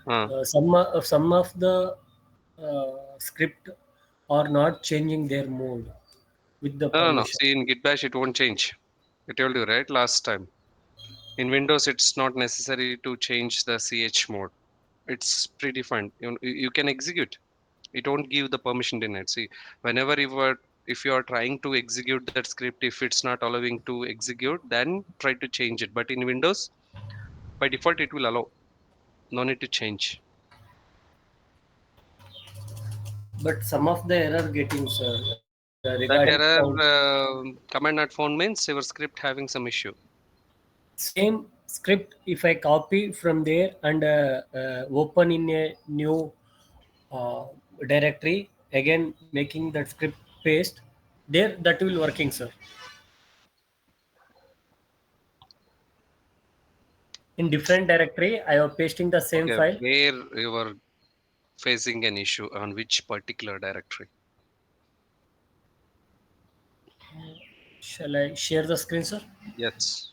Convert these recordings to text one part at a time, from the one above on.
Some of the script are not changing their mode with the No, no, no. permission. See, in Git Bash, it won't change. I told you, right, last time. In Windows, it's not necessary to change the ch mode. It's predefined. You can execute. It won't give the permission denied. See, whenever if you are trying to execute that script, if it's not allowing to execute, then try to change it. But in Windows, by default, it will allow. No need to change. But some of the error getting, sir, regarding That sound. error command not found means your script having some issue. Same script, if I copy from there and open in a new uh, directory, again making that script paste there, that will working, sir. In different directory, I am pasting the same Okay, file. where you are facing an issue on which particular directory? Shall I share the screen, sir? Yes.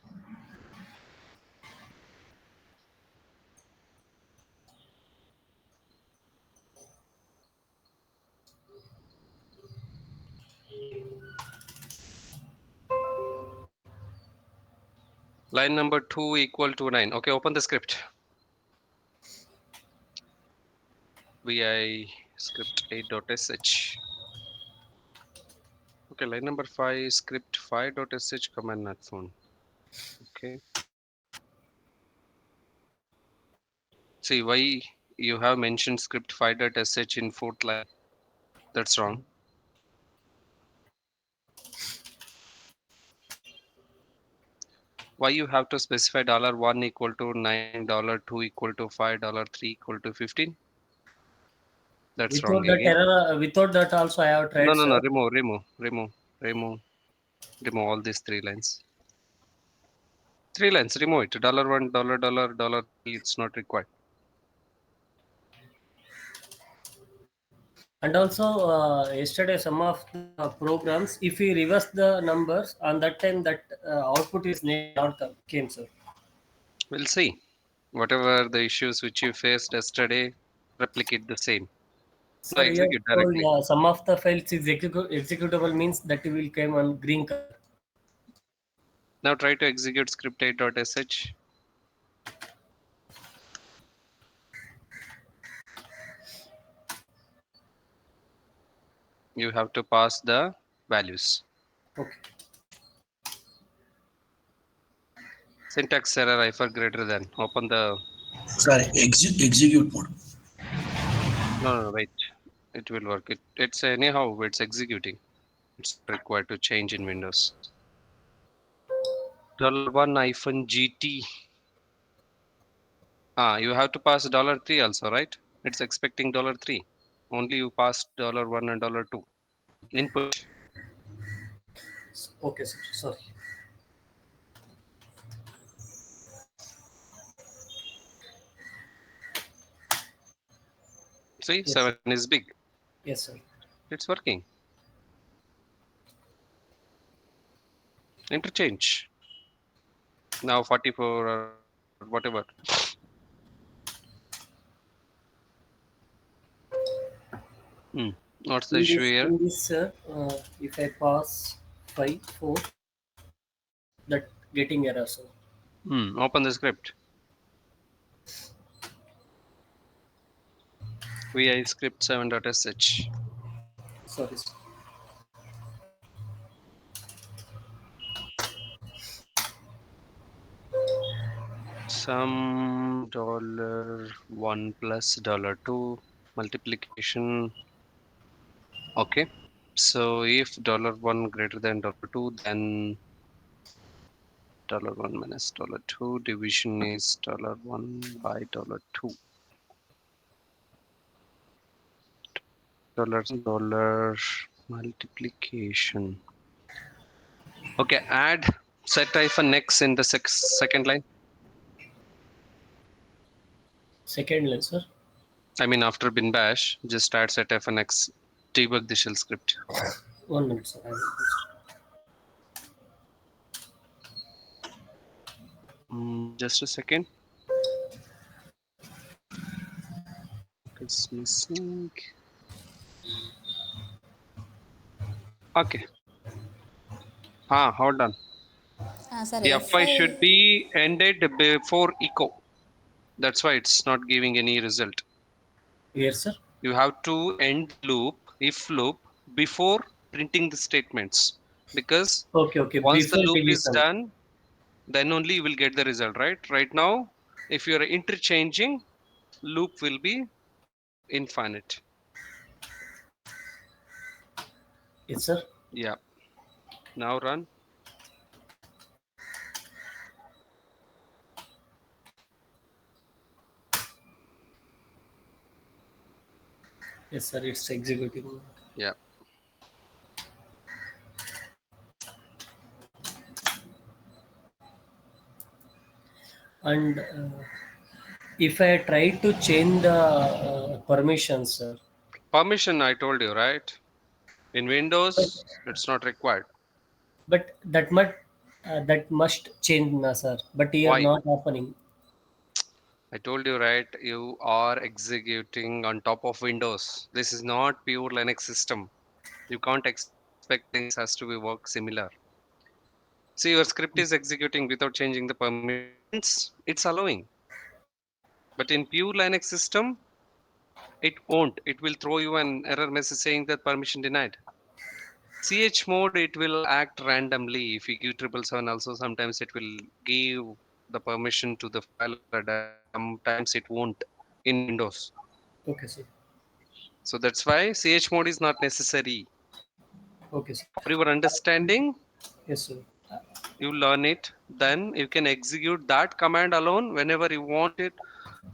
Line number 2 equal to 9. Okay, open the script. vi script 8.sh. Okay, line number 5 script 5.sh command not found. Okay. See why you have mentioned script 5.sh in fourth line. That's wrong. Why you have to specify $1 equal to 9, $2 equal to 5, $3 equal to 15? That's wrong Without that again. error, without that also I have No, tried, no, no. sir. Remove all these three lines. Three lines. Remove it. $1, dollar three. It's not required. And also, yesterday some of the programs, if we reverse the numbers, on that time that output is not came, sir. We'll see. Whatever the issues which you faced yesterday, replicate the same. Now Sir, you have execute told directly. some of the files is executable means that will come on green color. Now try to execute script 8.sh. You have to pass the values. Okay. Syntax error hypher greater than. Open the. Sorry, execute mode. No, no, wait. It will work. It's anyhow. It's executing. It's required to change in Windows. $1 hyphen GT. You have to pass $3 also, right? It's expecting $3. Only you passed $1 and $2. Input. Okay, sir. Sorry. See, Yes, 7 is big. yes, sir. It's working. Interchange. Now 44 or whatever. Hmm. What's the issue here? In this, sir, if I pass 5, 4, that getting error, sir. Open the script. vi script 7.sh. Sorry, sir. Some $1 plus $2 multiplication. Okay. So if $1 greater than $2, then $1 minus $2 division is $1 by $2. Dollar multiplication. Okay, add set hyphen x in the second line. Second line, sir. I mean, after bin bash, just add set hyphen x. Debug the shell script. 1 minute, sir. Just a second. It's missing. Okay. Hold on. Sorry, The if FI I should be ended before echo. That's why it's not giving any result. Yes, sir. You have to end the loop, if loop, before printing the statements. Because Okay, okay. once the Before loop is deletion. done, then only you will get the result, right? Right now, if you are interchanging, loop will be infinite. Yes, sir. Yeah. Now run. Yes, sir. It's executing. Yeah. And if I try to change the permissions, sir, Permission, I told you, right? In but, Windows, it's not required. but that must change, na, sir. But here Why? not happening. I told you, right? You are executing on top of Windows. This is not pure Linux system. You can't expect things has to be work similar. See, your script is executing without changing the permission. Means it's allowing. But in pure Linux system, it won't. It will throw you an error message saying that permission denied. CH mode, it will act randomly. If you give 777, also sometimes it will give the permission to the file or a directory. Sometimes it won't in Windows. Okay, sir. So that's why CH mode is not necessary. Okay, sir. For your understanding, Yes, sir. you learn it. Then you can execute that command alone whenever you want it.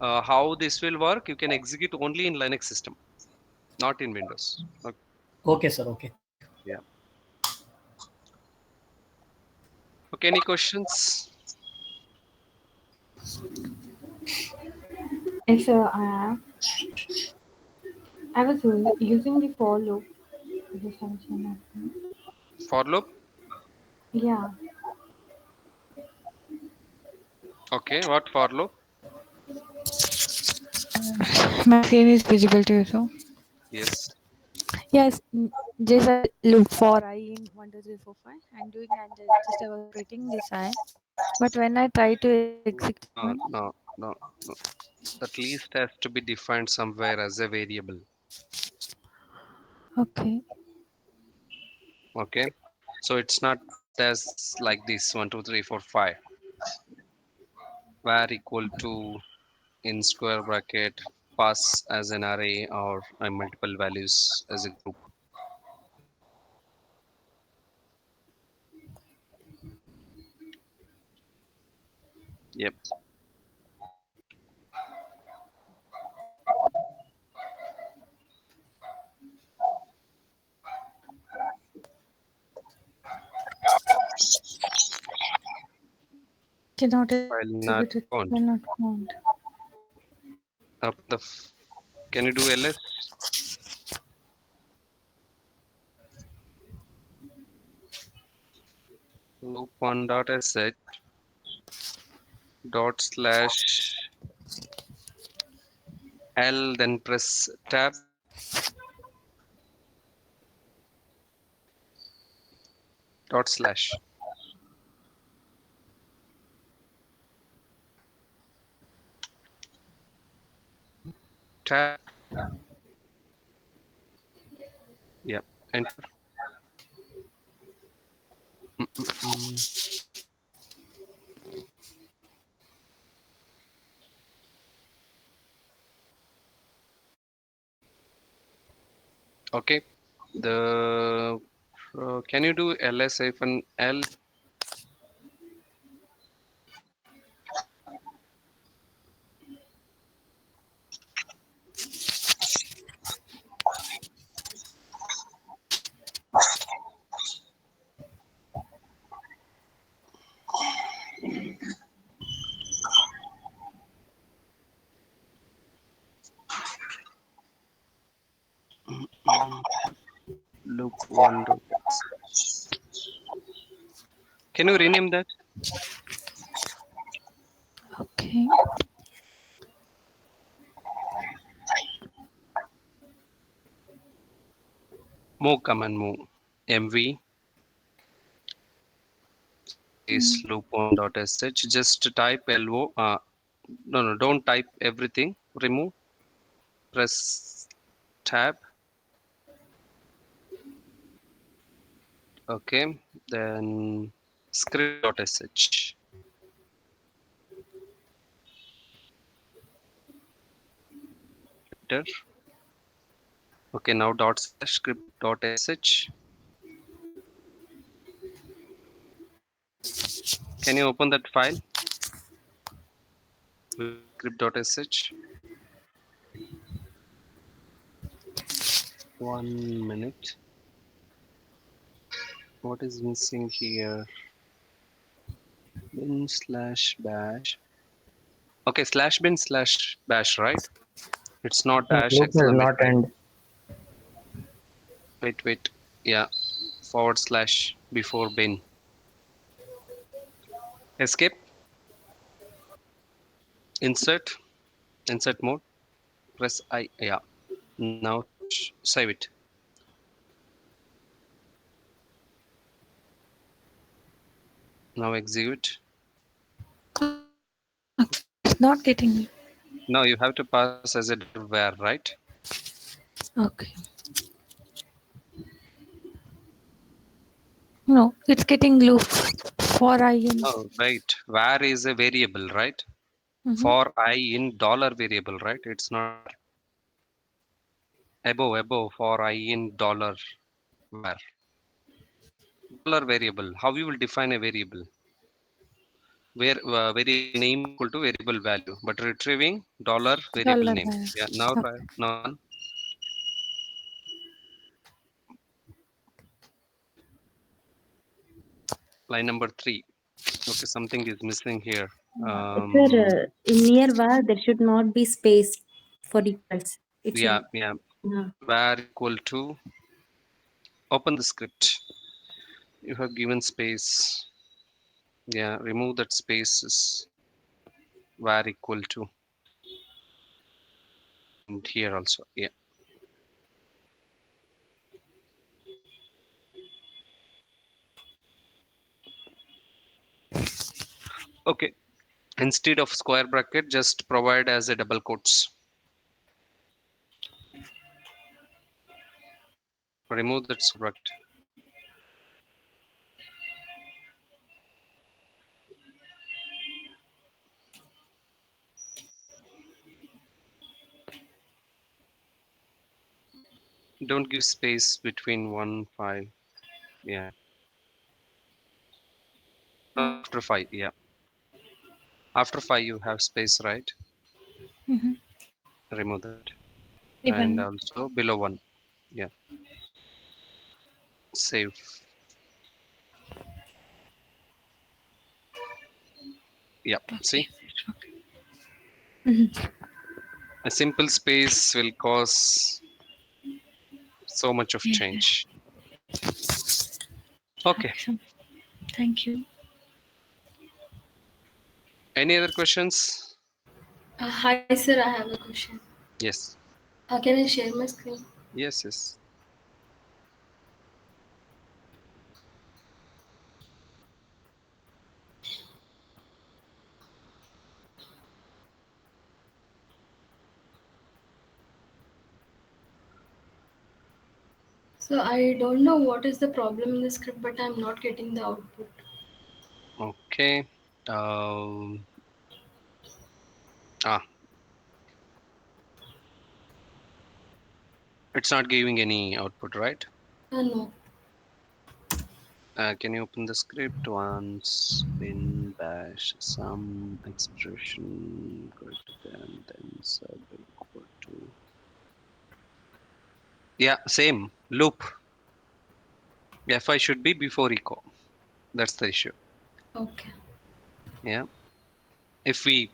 How this will work, you can execute only in Linux system, not in Windows. Okay. Okay, sir. Okay. Yeah. Okay. Any questions? Yes, I was using the for loop. Just have some For loop. Yeah, Okay. What for loop? my screen is visible to you, so Yes. yes, just I look for I in 1 2 3 4 5 and doing and just I was creating this I, but when I try to execute No, no, no, no. That least has to be defined somewhere as a variable. okay, Okay. So it's not as like this 1 2 3 4 5 where equal to in square bracket pass as an array or multiple values as a group. Yep. cannot File execute not it, will found. not found. Open can you do ls loop one dot sh dot slash l then press tab dot slash tab. Yep. Enter. Mm. Okay. The can you do ls hyphen l mm, loop one dot can you rename that? Okay, Move command move. mv space loop on dot sh. Just type lo. No, no, don't type everything. Remove. Press tab. Okay. Then script dot sh. Enter. Okay. Now dot slash script dot sh. Can you open that file with script dot sh? 1 minute. What is missing here? Bin slash bash. Okay, slash bin slash bash, right? It's not No, dash loop will not exclamation. end. Wait, wait. Yeah, forward slash before bin. Escape, insert, insert mode. Press I. Yeah. Now save it. Now execute. It's not getting. Now you have to pass as a where, right? Okay. No, it's getting loop for I in. No, wait. Where is a variable, right? Mm-hmm. For I in dollar variable, right? It's not above for I in dollar where. Dollar variable. How you will define a variable? Where variable name equal to variable value, but retrieving dollar variable Dollar name. value. Yeah. Now Okay. try. Now run. Line number 3. Okay, something is missing here. Sir, Um, in near var there should not be space for equals. It yeah, should. yeah. Yeah. Var equal to. Open the script. You have given space. Yeah, remove that spaces. Var equal to. And here also. Yeah. Okay. Instead of square bracket, just provide as a double quotes. Remove that square bracket. Don't give space between 1 5. Yeah. After 5. Yeah. After 5 you have space, right? Mm-hmm. Remove that. And Even. also below 1. Yeah. Save. Yeah. See, Okay. Okay. Mm-hmm. a simple space will cause so much of Yeah. change. Okay. Okay. So, thank you. Any other questions? Hi, sir. I have a question. Yes. Can I share my screen? Yes, yes. So I don't know what is the problem in the script, but I'm not getting the output. Okay. Um, ah, it's not giving any output, right? No. Can you open the script once? Bin bash some expression greater than then sub equal to. Yeah, same loop. Fi should be before echo. That's the issue. Okay. Yeah. If we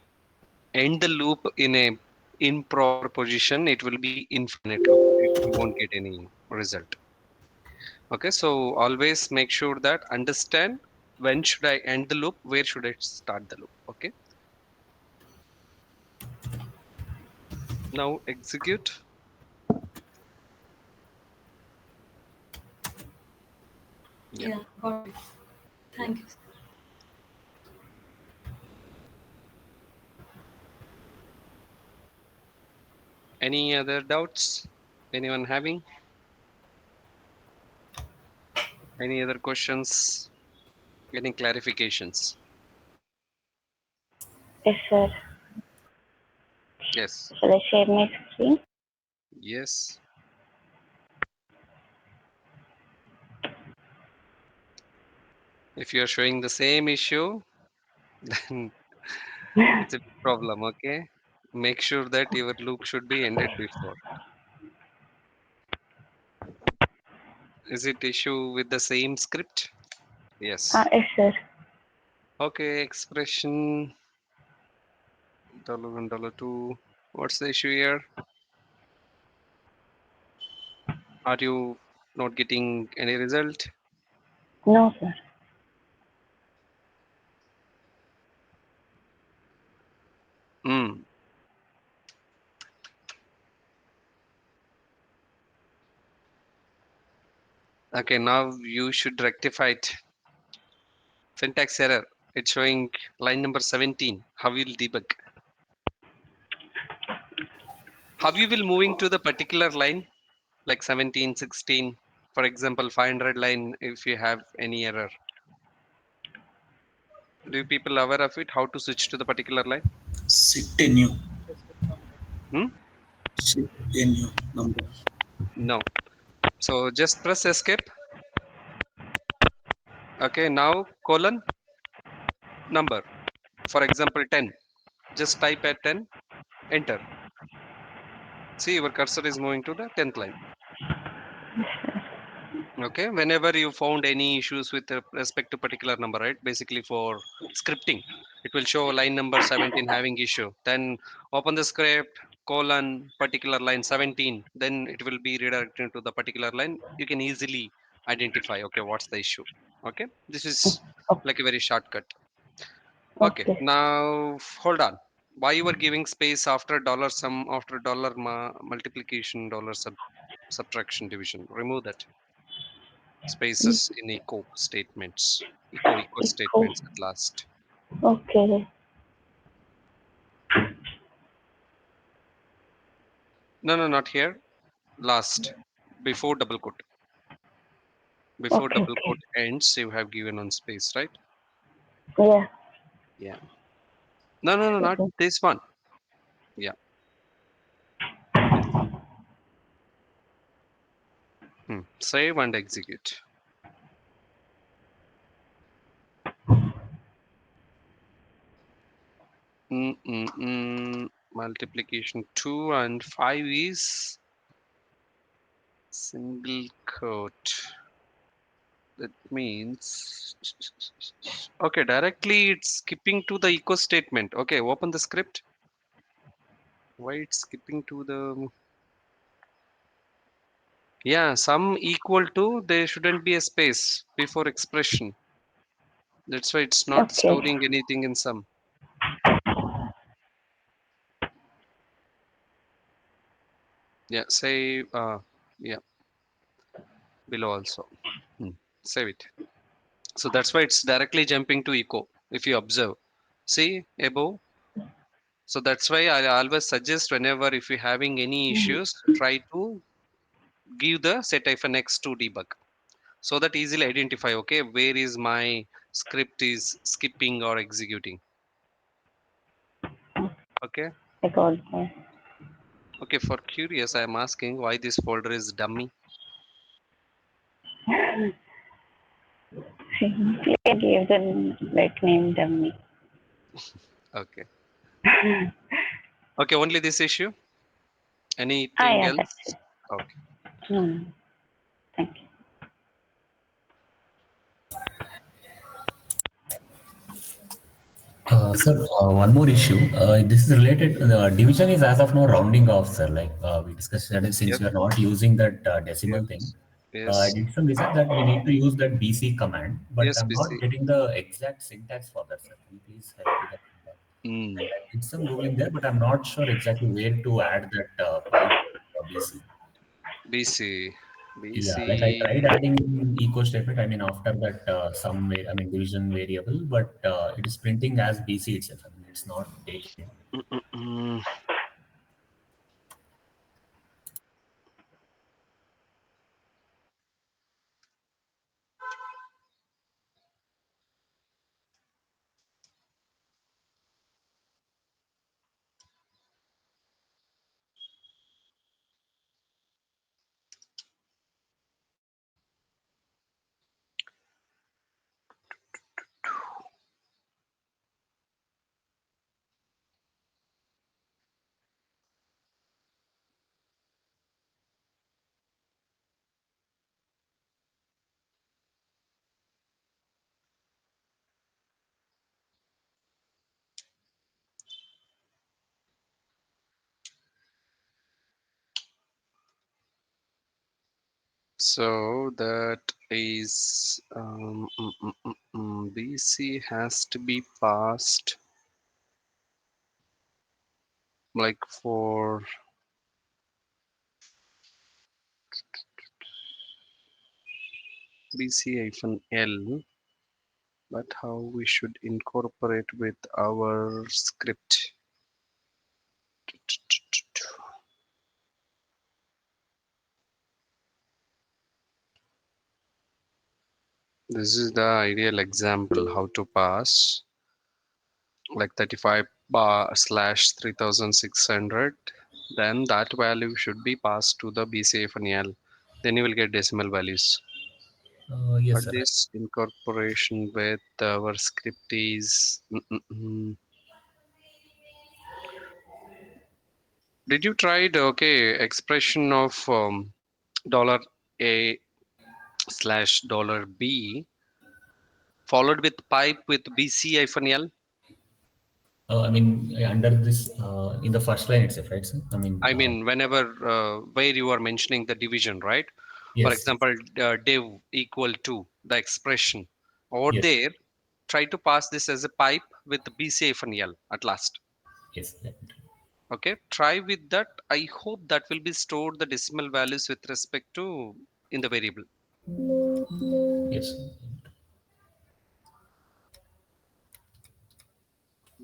end the loop in a improper position, it will be infinite loop. You won't get any result. Okay, so always make sure that understand when should I end the loop, where should I start the loop. Okay, now execute. Yeah. Yeah, got it. Yeah. Thank you. Any other doubts? Anyone having any other questions? Any clarifications? Yes, sir. Yes. Shall I share my screen? Yes. If you are showing the same issue, then it's a big problem. Okay. Make sure that your loop should be ended before. Is it issue with the same script? Yes. Yes, sir. Okay. Expression $1, $2. What's the issue here? Are you not getting any result? No, sir. Hmm. Okay. Now you should rectify it. Syntax error. It's showing line number 17. How will debug? How you will moving to the particular line like 17, 16, for example, 500 line if you have any error. Do you people aware of it? How to switch to the particular line? Sit a new. Hmm? Sit a new number. No. So just press escape. Okay. Now colon number. For example, 10. Just type at 10. Enter. See your cursor is moving to the 10th line. Okay, whenever you found any issues with respect to particular number, right? Basically for scripting, it will show line number 17 having issue. Then open the script, colon, particular line 17, then it will be redirected to the particular line. You can easily identify, okay, what's the issue. Okay, this is O- like a very shortcut. Okay, Okay. now hold on. Why you were giving space after dollar sum, after dollar multiplication, dollar subtraction, division? Remove that spaces in echo statements, echo Echo. statements at last. Okay. No, no, not here. Last, before double quote. Before Okay. double Okay. quote ends, you have given on space, right? Yeah. Yeah. No, no, no, not Okay. this one. Yeah, this. Save and execute. Multiplication 2 and 5 is single quote. That means, okay, directly it's skipping to the echo statement. Okay, open the script. Why it's skipping to the, yeah, sum equal to, there shouldn't be a space before expression. That's why it's not Okay. storing anything in sum. Yeah, save, yeah, below also. Hmm, Save it. So that's why it's directly jumping to echo. If you observe, see above. So that's why I always suggest whenever if you're having any issues, try to give the set-x to debug, so that easily identify, okay, where is my script is skipping or executing. Okay. I got that. Okay, for curious, I am asking why this folder is dummy. Simply I gave the like name dummy. Okay. Okay, only this issue. Anything Yeah, that's else? it. Okay. No, no. Thank you. Sir, one more issue. This is related. The division is as of now rounding off, sir. Like we discussed that since Yes. we are not using that decimal thing, Yes. I Yes. did some research that we need to use that BC command, but Yes, I'm not BC. getting the exact syntax for that, sir. Can you please help with that? Mm. I did some googling there, but I'm not sure exactly where to add that pipe BC. BC. Yeah, like I BC. tried adding echo statement. I mean, after that, I mean, division variable, but it is printing as BC itself. I mean, it's not taking it. Mm-mm-mm. So that is BC has to be passed like for BC-L, but how we should incorporate with our script. This is the ideal example how to pass like 35 bar slash 3600. Then that value should be passed to the BCF and L. Then you will get decimal values. Yes, But sir. this incorporation with our script is. Did you try the okay expression of dollar a slash dollar b followed with pipe with BC hyphen L? I mean, under this, in the first line itself, right, sir? I mean, I mean, whenever where you are mentioning the division, right? For yes, example, div equal to the expression, over yes, there, try to pass this as a pipe with BC hyphen L at last. yes, Okay, try with that. I hope that will be stored the decimal values with respect to in the variable. yes.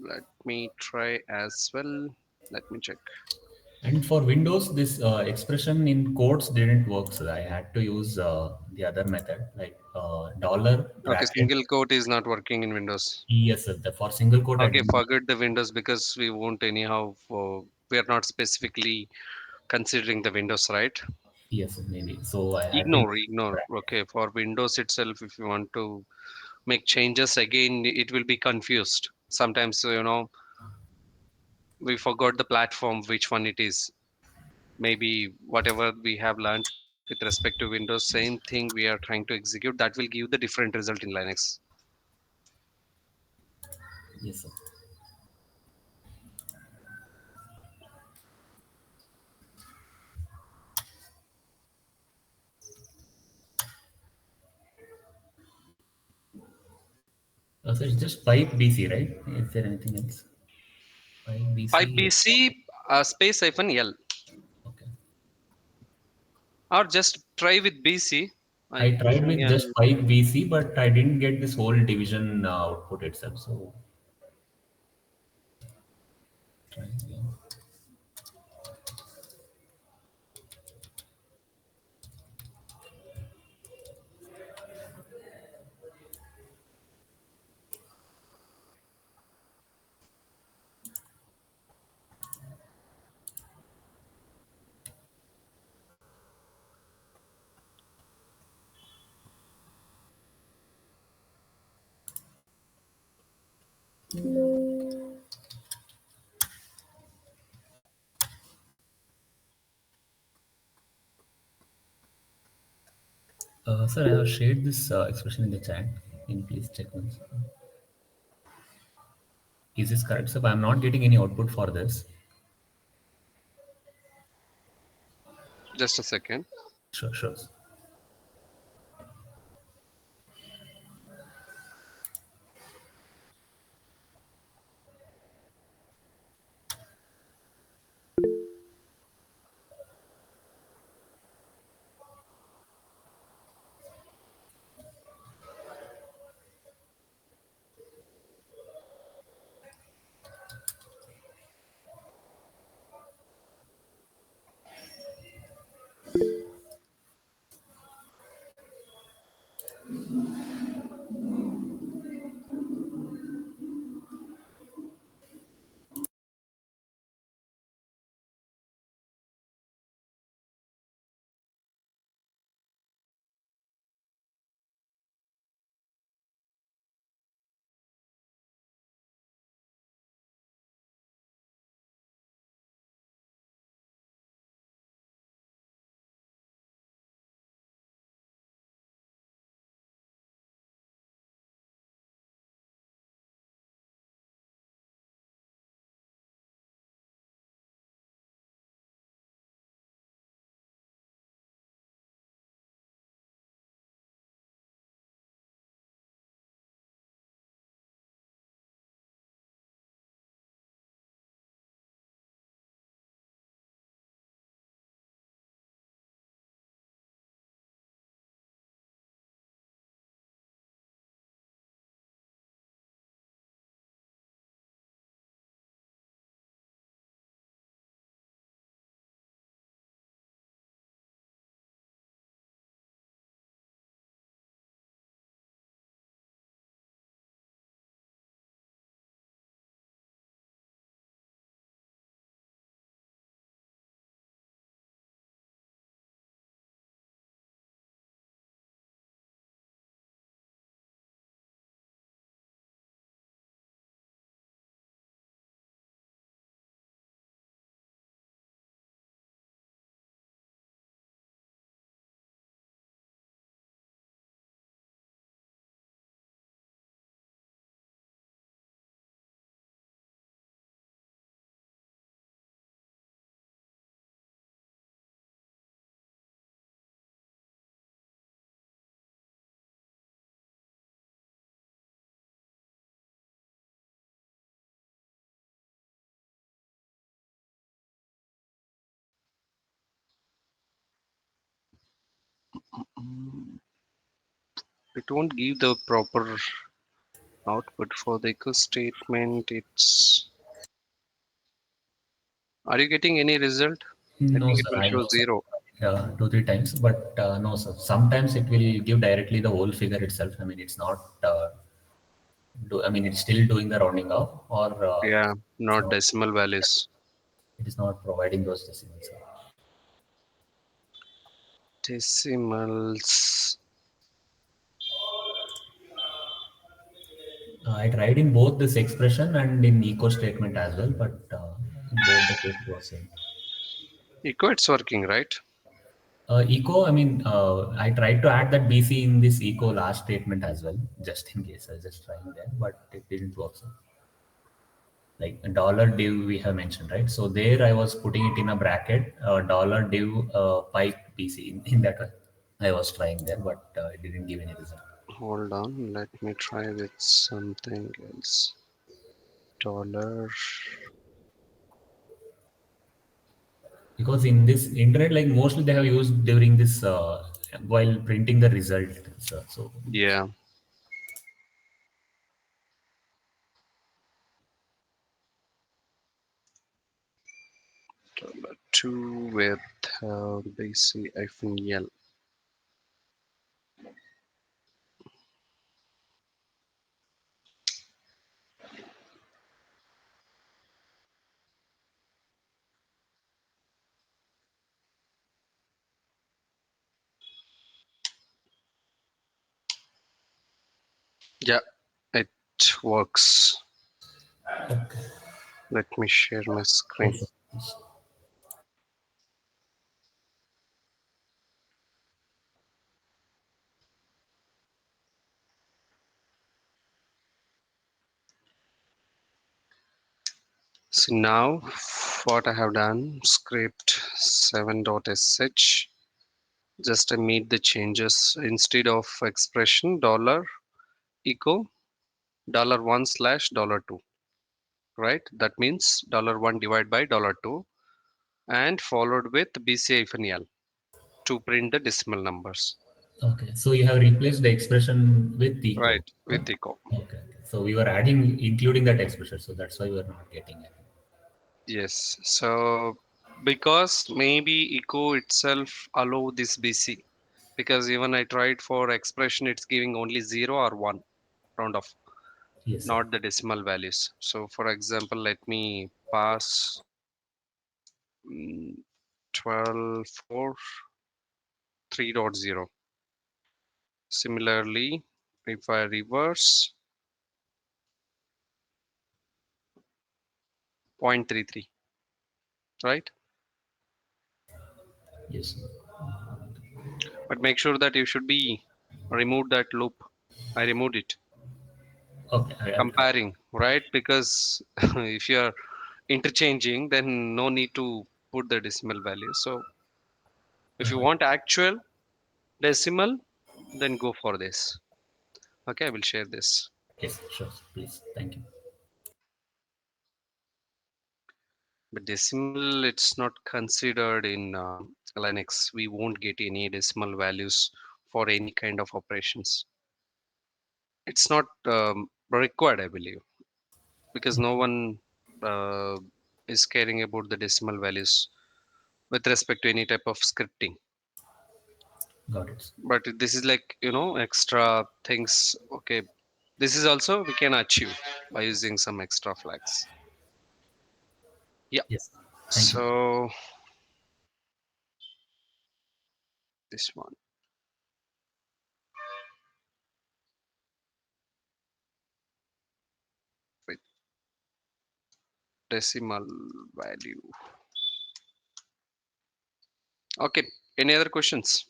Let me try as well. Let me check. And for Windows, this expression in quotes didn't work, so I had to use the other method, like dollar Okay, bracket. single quote is not working in Windows. Yes, sir. For single quote, I Okay, didn't. forget the Windows because we won't anyhow. We are not specifically considering the Windows, right? Yes, sir, maybe. So I had to use Ignore, ignore. bracket. Okay, for Windows itself, if you want to make changes again, it will be confused. Sometimes, we forgot the platform, which one it is. Maybe whatever we have learned with respect to Windows, same thing we are trying to execute, that will give the different result in Linux. Yes, sir. So it's just pipe BC, right? Is there anything else? Pipe Pipe BC. BC space hyphen L, Okay. or just try with BC I tried hyphen with L. just pipe BC, but I didn't get this whole division output itself. So try again. Sir, I have shared this expression in the chat. Can you please check once? Is this correct, sir? I'm not getting any output for this. Just a second. Sure, sure. Mm, it won't give the proper output for the echo statement. It's Are you getting any result? I No, think it sir. will I show also zero. two, three times, but no, sir. Sometimes it will give directly the whole figure itself. I mean, it's not. I mean, it's still doing the rounding off, or Yeah, it's not not. decimal values. It is not providing those decimals. Sir. Decimals. I tried in both this expression and in echo statement as well, but in both the cases it was same. Echo, it's working, right? Echo, I mean, I tried to add that BC in this echo last statement as well, just in case. I was just trying there, but it didn't work. So, like a dollar div we have mentioned, right? So there I was putting it in a bracket, dollar div pipe BC in that way. I was trying there, but it didn't give any result. Hold on, let me try with something else. Dollar. Because in this internet, like mostly they have used during this while printing the result. So Yeah, $2 with BC-L. Yeah, it works. Let me share my screen. also, So now what I have done, script 7.sh, just I made the changes instead of expression dollar echo $1 slash $2, right? That means $1 divided by $2 and followed with BC-L to print the decimal numbers, okay. So you have replaced the expression with echo. right? With echo. Okay. So we were adding, including that expression. So that's why we were not getting it. Yes. So because maybe echo itself allow this BC, because even I tried for expression, it's giving only 0 or 1 round off, Yes, sir. not the decimal values. So for example, let me pass 12 4 3.0. Similarly, if I reverse 0.33, right? Yes, sir. But make sure that you should be remove that loop. I removed it. Okay, I'll try. Comparing, right? Because if you are interchanging, then no need to put the decimal value. So if you want actual decimal, then go for this. Okay, I will share this. Yes, sure. Please. Thank you. But decimal, it's not considered in Linux. We won't get any decimal values for any kind of operations. It's not required, I believe, because no one uh, is caring about the decimal values with respect to any type of scripting. Got it. But this is like, extra things. Okay, this is also we can achieve by using some extra flags. Yeah. Yes. Thank you. So this one with decimal value. Okay, any other questions?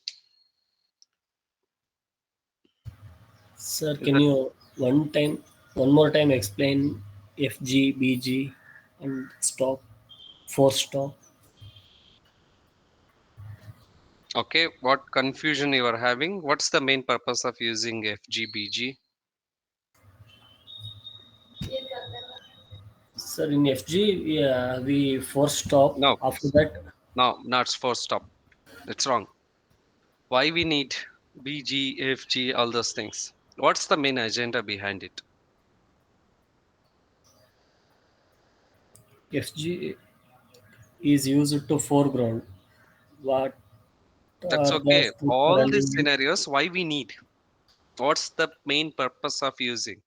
Sir, Is can that you one more time explain FG, BG, and stop, force stop? okay? What confusion you are having? What's the main purpose of using FGBG? Sir, in FG, we force stop. No, After that, no, not for stop. That's wrong. Why we need? BG, FG, all those things. What's the main agenda behind it? FG is used to foreground. What That's are the okay. script All these running? scenarios, why we need? What's the main purpose of using?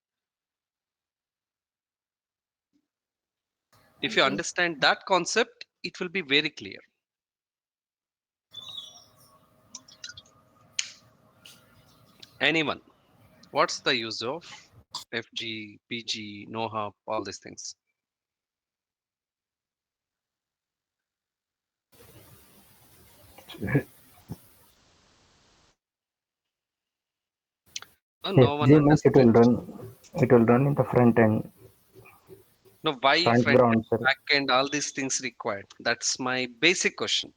If you understand that concept, it will be very clear. Anyone, what's the use of FG, PG, NoHop, all these things? No one FG means understood. it will run in the front end, No, why front front ground, end, sir. back end, all these things required? That's my basic question.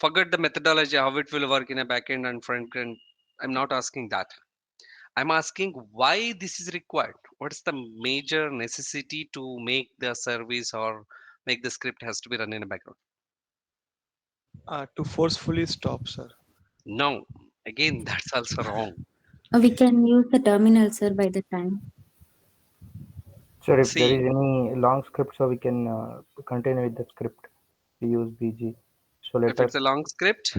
Forget the methodology, how it will work in a back end and front end. I'm not asking that. I'm asking why this is required. What is the major necessity to make the service or make the script has to be run in the background? To forcefully stop, sir. No, again, that's also wrong. We can use the terminal, sir, by the time. Sir, if there See, is any long script, so we can continue with the script. We use BG. So if later it's a long script,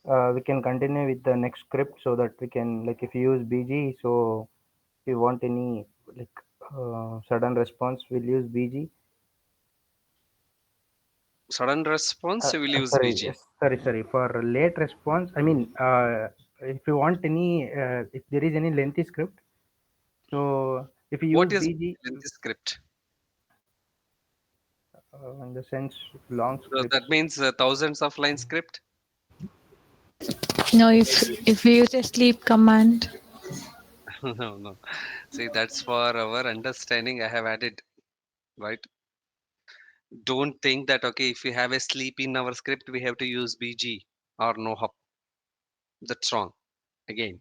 we can continue with the next script so that we can, like, if you use BG, so if you want any like sudden response, we'll use BG. sudden response, you will use Sorry, BG. sorry. For late response, I mean, if you want any, if there is any lengthy script, so if you use What is BG, in this script? in the sense long So scripts. that means thousands of line script. No, if we use a sleep command, No, no. See, that's for our understanding. I have added, right? Don't think that okay, if we have a sleep in our script, we have to use BG or no hop. That's wrong. Again,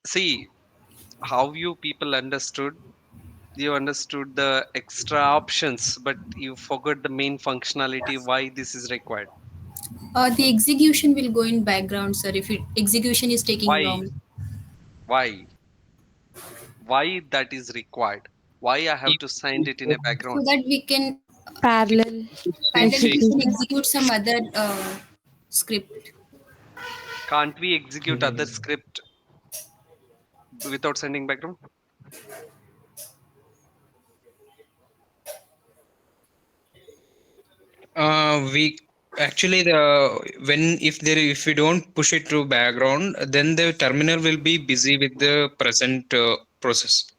see how you people understood. You understood the extra options, but you forgot the main functionality. Why this is required? The execution will go in background, sir. If execution is taking Why? long, Why? Why that is required? Why I have to send it in a so background? that we can parallel parallel we execute. can execute some other script. Can't we execute other script without sending background? We actually the when if we don't push it to background, then the terminal will be busy with the present process.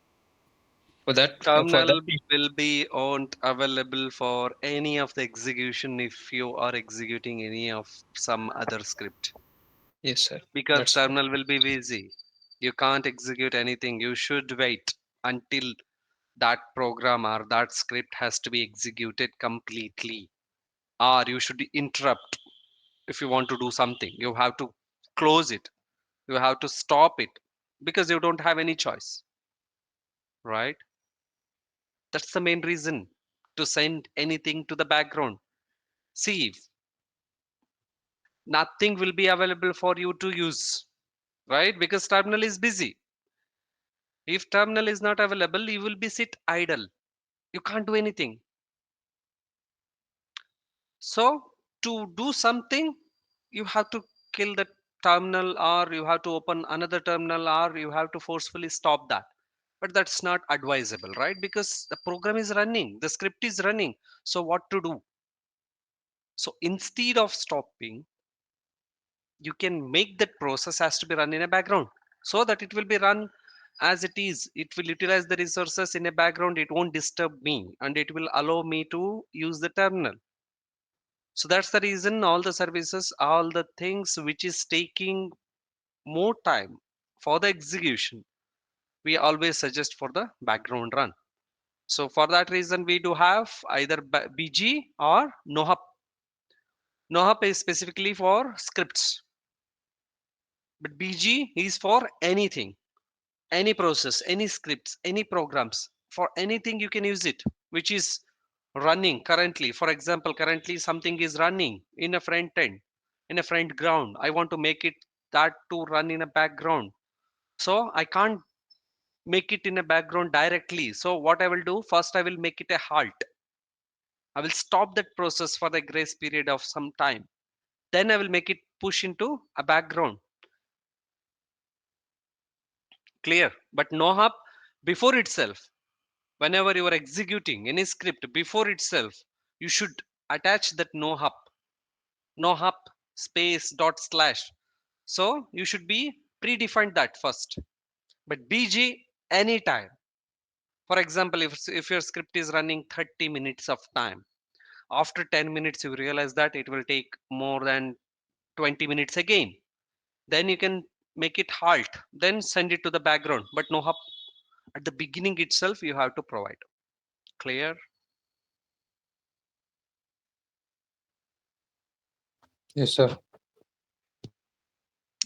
For that Terminal will be on available for any of the execution if you are executing any of some other script, yes, sir. because That's terminal will be busy. You can't execute anything. You should wait until that program or that script has to be executed completely, or you should interrupt. If you want to do something, you have to close it, you have to stop it, because you don't have any choice, right? That's the main reason to send anything to the background. See, nothing will be available for you to use, right? Because terminal is busy. If terminal is not available, you will be sit idle. You can't do anything. So to do something, you have to kill the terminal, or you have to open another terminal, or you have to forcefully stop that. But that's not advisable, right? Because the program is running, the script is running. So what to do? So instead of stopping, you can make that process has to be run in a background, so that it will be run as it is. It will utilize the resources in a background. It won't disturb me, and it will allow me to use the terminal. So that's the reason all the services, all the things which is taking more time for the execution, we always suggest for the background run. So for that reason, we do have either BG or NoHub. NoHub is specifically for scripts, but BG is for anything, any process, any scripts, any programs. For anything you can use it, which is running currently. For example, currently something is running in a front end, in a front ground. I want to make it that to run in a background. So I can't make it in a background directly. So what I will do, first I will make it a halt. I will stop that process for the grace period of some time. Then I will make it push into a background. Clear? But no hub before itself. Whenever you are executing any script before itself, you should attach that no hub space dot slash. So you should be predefined that first. But BG anytime. For example, if your script is running 30 minutes of time, after 10 minutes you realize that it will take more than 20 minutes again, then you can make it halt, then send it to the background, but no hub at the beginning itself you have to provide. Clear? Yes, sir.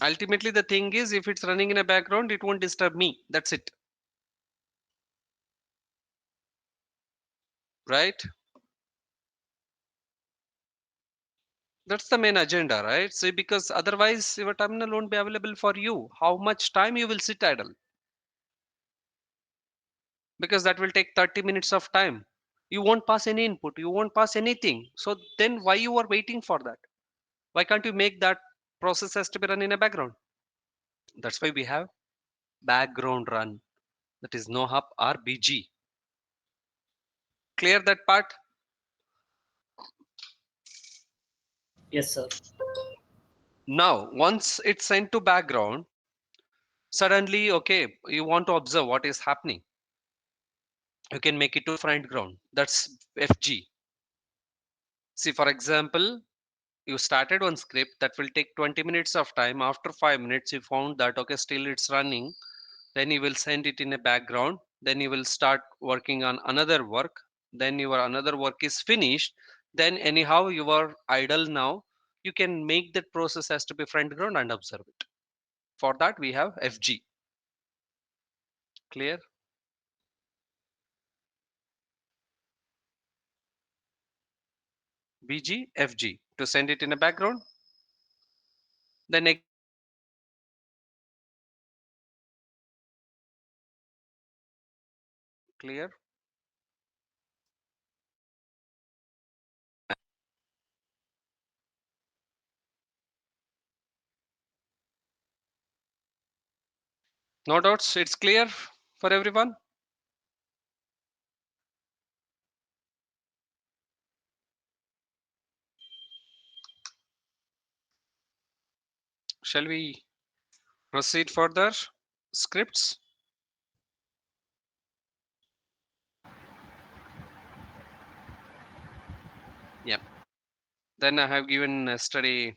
Ultimately the thing is, if it's running in a background, it won't disturb me. That's it. Right? That's the main agenda, right? So because otherwise your terminal won't be available for you. How much time you will sit idle? Because that will take 30 minutes of time. You won't pass any input, you won't pass anything. So then why you are waiting for that? Why can't you make that process has to be run in a background? That's why we have background run. That is no hub or BG. Clear that part? Yes, sir. Now, once it's sent to background, suddenly, okay, you want to observe what is happening. You can make it to front ground. That's FG. See, for example, you started one script that will take 20 minutes of time. After 5 minutes, you found that, okay, still it's running. Then you will send it in a background. Then you will start working on another work. Then your another work is finished. Then anyhow, you are idle now. You can make that process has to be front ground and observe it. For that, we have FG. Clear? BG, FG to send it in a background. Then clear. No doubts. It's clear for everyone. Shall we proceed further? Scripts. Yep. Then I have given study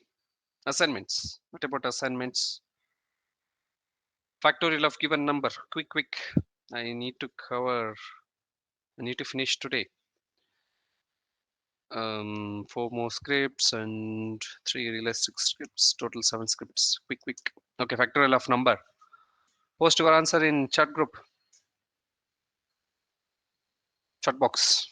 assignments. What about assignments? Factorial of given number. Quick. I need to cover. I need to finish today. 4 more scripts and 3 realistic scripts. Total 7 scripts. Quick. Okay. Factorial of number. Post your answer in chat group. Chat box.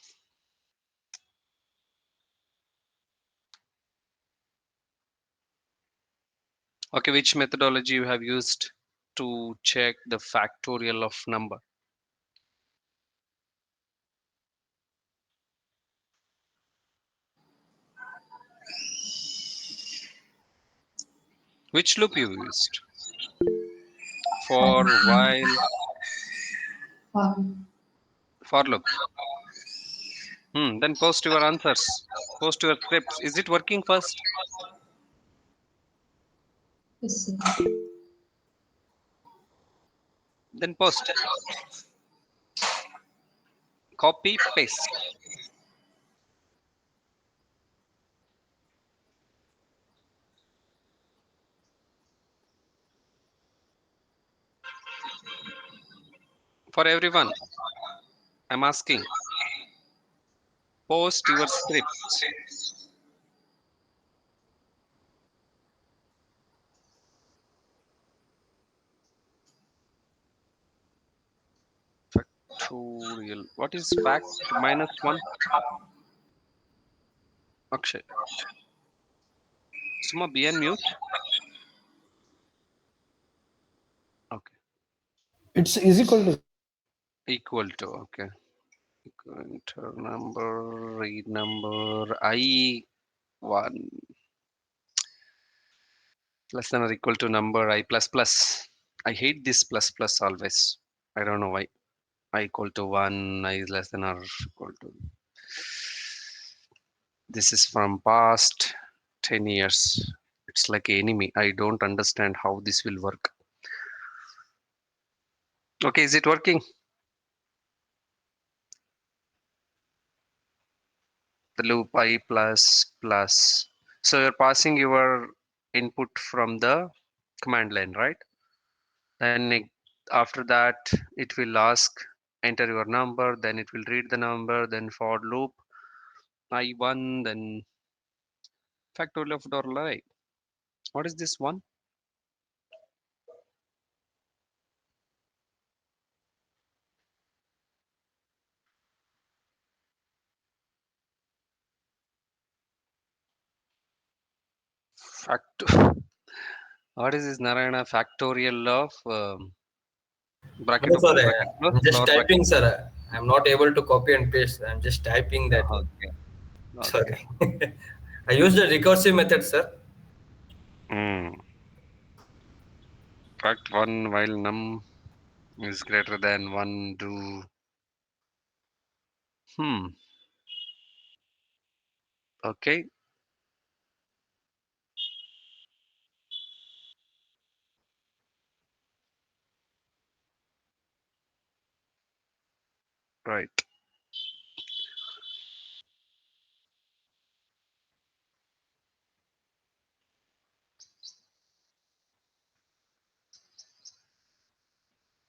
Okay, which methodology you have used to check the factorial of number? Which loop you used? For, while, for loop. Then post your answers. Post your scripts. Is it working first? Yes, sir. Then post. Copy, paste. For everyone, I'm asking. Post your scripts. Factorial. What is fact minus 1? Akshay. Suma, be on mute. Okay. It's is equal to. Equal to, okay. Enter number, read number, I1 less than or equal to number I plus plus. I hate this plus plus always. I don't know why. I equal to 1, I is less than or equal to. This is from past 10 years. It's like enemy. I don't understand how this will work. Okay, is it working? The loop I plus plus. So you're passing your input from the command line, right? Then after that, it will ask, enter your number, then it will read the number, then for loop I1, then factorial of dollar $i. What is this one? Fact. What is this Narayana factorial of bracket No, open sir. bracket close I'm just lower bracket? typing, sir. I'm not able to copy and paste. I'm just typing that. Okay. Okay. Sorry. I used the recursive method, sir. Fact 1 while num is greater than 1 do. Okay. Right.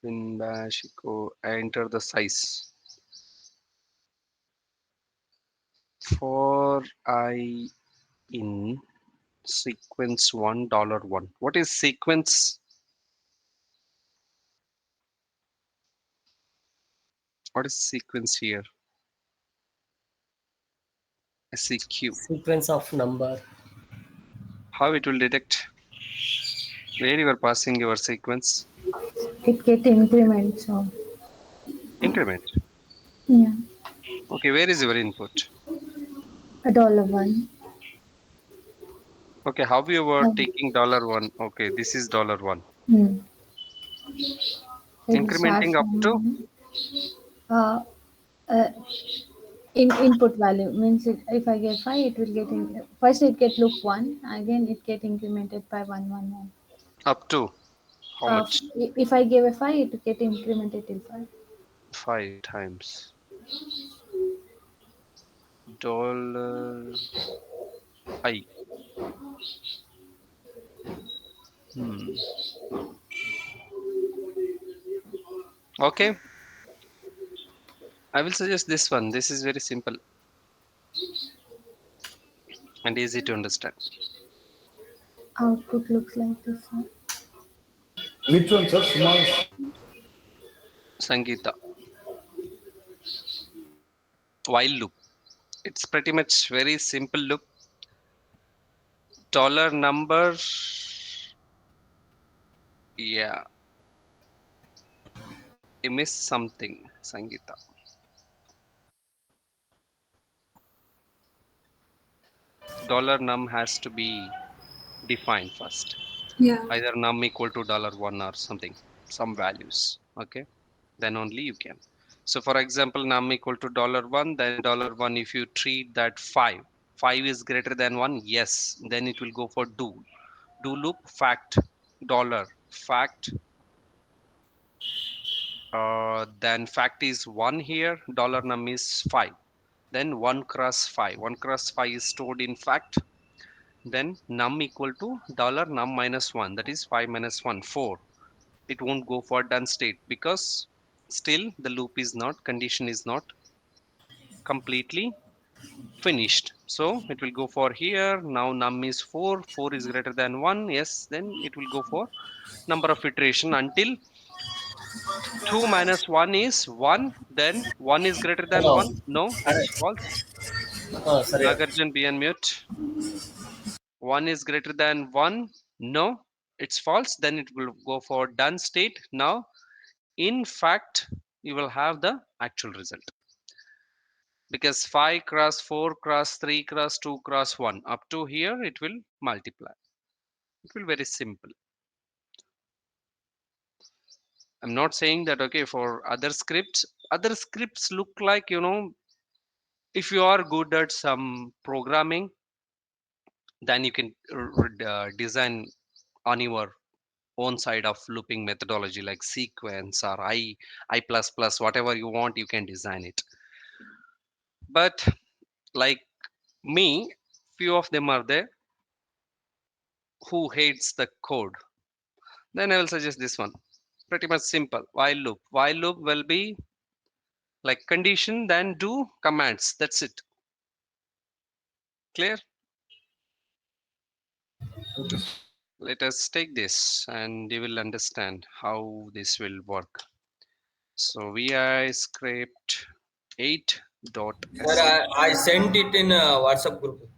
In bash echo enter the size for I in sequence $1. What is sequence? What is sequence here? SEQ. Sequence of number. How it will detect where you are passing your sequence? It get increment, so Increment. yeah, Okay, where is your input? $1. Okay, how you were Um, taking $1? Okay, this is $1. hmm. It will start Incrementing up to from uh, uh, in input value means if I get 5, it will get first it get loop 1, again it get incremented by 111. up to how much? If I give a 5, it will get incremented till 5. 5 times dollar I. Hmm. Okay, I will suggest this one. This is very simple and easy to understand. Output looks like this one. Which one, sir? Small. Sangeeta. While loop. It's pretty much very simple loop. Dollar number. Yeah, I missed something, Sangeeta. Dollar num has to be defined first. Yeah. Either num equal to $1 or something, some values. Okay, then only you can. So for example, num equal to $1, then $1, if you treat that 5 is greater than 1, yes, then it will go for do loop fact dollar fact, then fact is 1 here, dollar num is 5, then 1 cross 5, 1 cross 5 is stored in fact, then num equal to dollar num minus 1, that is 5 minus 1 4. It won't go for done state because still the loop is not, condition is not completely finished. So it will go for here. Now num is 4, 4 is greater than 1, yes, then it will go for number of iteration until 2 minus 1 is 1, then 1 is greater than Hello. 1, no, Hi. it's false. Sorry. Nagarjan, be unmute. 1 is greater than 1, no, it's false. Then it will go for done state. Now in fact you will have the actual result, because 5 cross 4 cross 3 cross 2 cross 1 up to here it will multiply. It will very simple. I'm not saying that okay for other scripts look like, if you are good at some programming, then you can design on your own side of looping methodology like sequence or I plus plus, whatever you want you can design it. But like me, few of them are there who hates the code, then I will suggest this one. Pretty much simple. While loop will be like condition, then do commands. That's it. Clear? Okay, sir. Let us take this and you will understand how this will work. So vi script 8.sh. Sir, I sent it in WhatsApp group.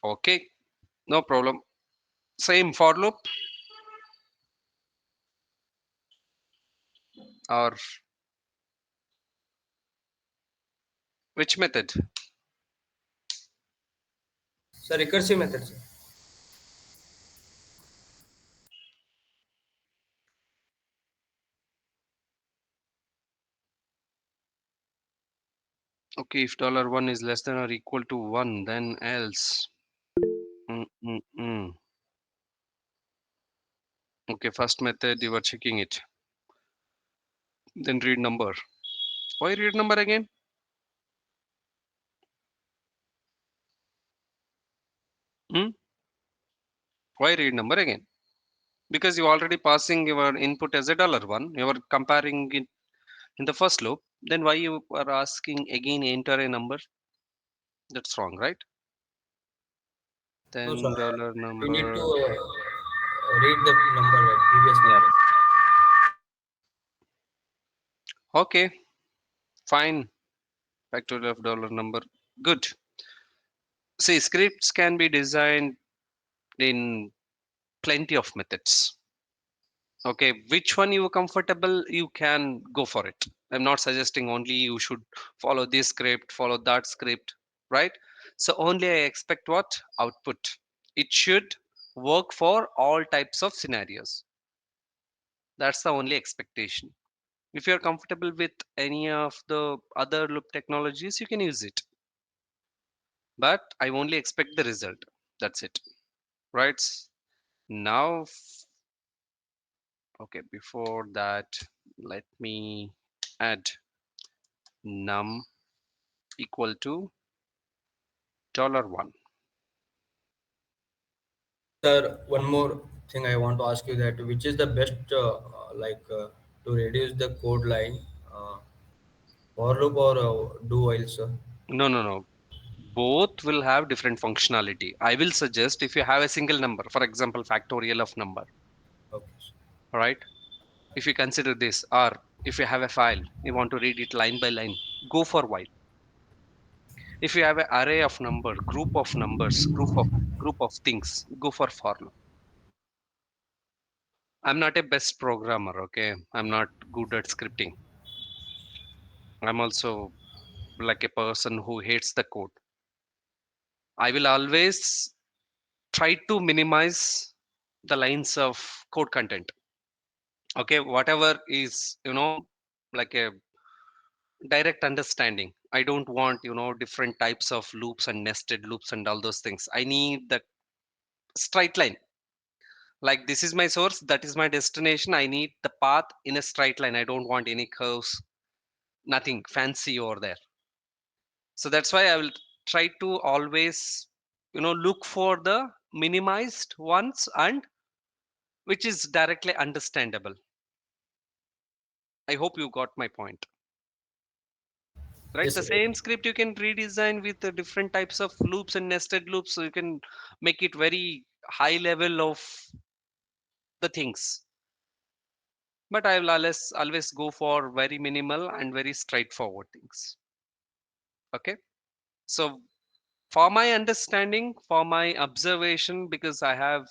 Okay, no problem. Same for loop or which method? Sir, recursive method, sir. Okay, if $1 is less than or equal to 1, then else. Mm-mm-mm. Okay, first method you are checking it. Then read number. Why read number again? Hmm? Why read number again? Because you already passing your input as a $1. You are comparing it in the first loop. Then why you are asking again enter a number? That's wrong, right? No, sir. Then dollar We need to number. read the number, previous Yeah. number. Okay, fine. Factorial of dollar number. Good. See, scripts can be designed in plenty of methods. Okay, which one you are comfortable, you can go for it. I'm not suggesting only you should follow this script, follow that script, right? So only I expect what? Output. It should work for all types of scenarios. That's the only expectation. If you're comfortable with any of the other loop technologies, you can use it. But I only expect the result. That's it. Right? Now, okay, before that, let me add num equal to $1. Sir, one more thing I want to ask you that which is the best to reduce the code line, uh, for loop or do while, sir? No, no, no. Both will have different functionality. I will suggest if you have a single number, for example, factorial of number, Okay, sir. all right? If you consider this, or if you have a file, you want to read it line by line, go for while. If you have an array of number, group of numbers, group of things, go for loop. I'm not a best programmer, okay? I'm not good at scripting. I'm also like a person who hates the code. I will always try to minimize the lines of code content. Okay, whatever is, like a direct understanding. I don't want, different types of loops and nested loops and all those things. I need the straight line. Like this is my source, that is my destination. I need the path in a straight line. I don't want any curves, nothing fancy over there. So that's why I will try to always, look for the minimized ones and which is directly understandable. I hope you got my point. Right, Yes, the sir. same script you can redesign with the different types of loops and nested loops, so you can make it very high level of the things. But I will always go for very minimal and very straightforward things. Okay, so For my understanding, for my observation, because I have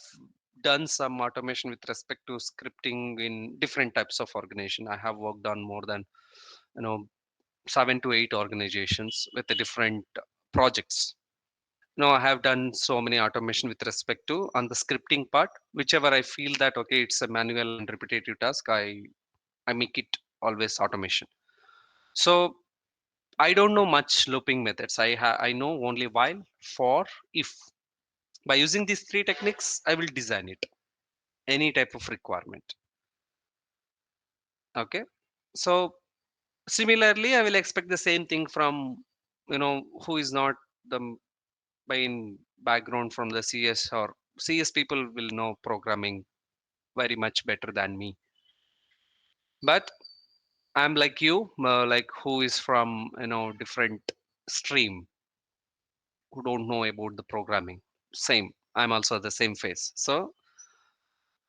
done some automation with respect to scripting in different types of organization. I have worked on more than, you know, 7 to 8 organizations with the different projects. No, I have done so many automation with respect to on the scripting part. Whichever I feel that okay, it's a manual and repetitive task, I make it always automation. So I don't know much looping methods. I know only while, for, if. By using these three techniques, I will design it any type of requirement. Okay. So similarly, I will expect the same thing from, who is not the main background from the CS, or CS people will know programming very much better than me. But I'm like you, like who is from different stream, who don't know about the programming. Same. I'm also the same phase. So,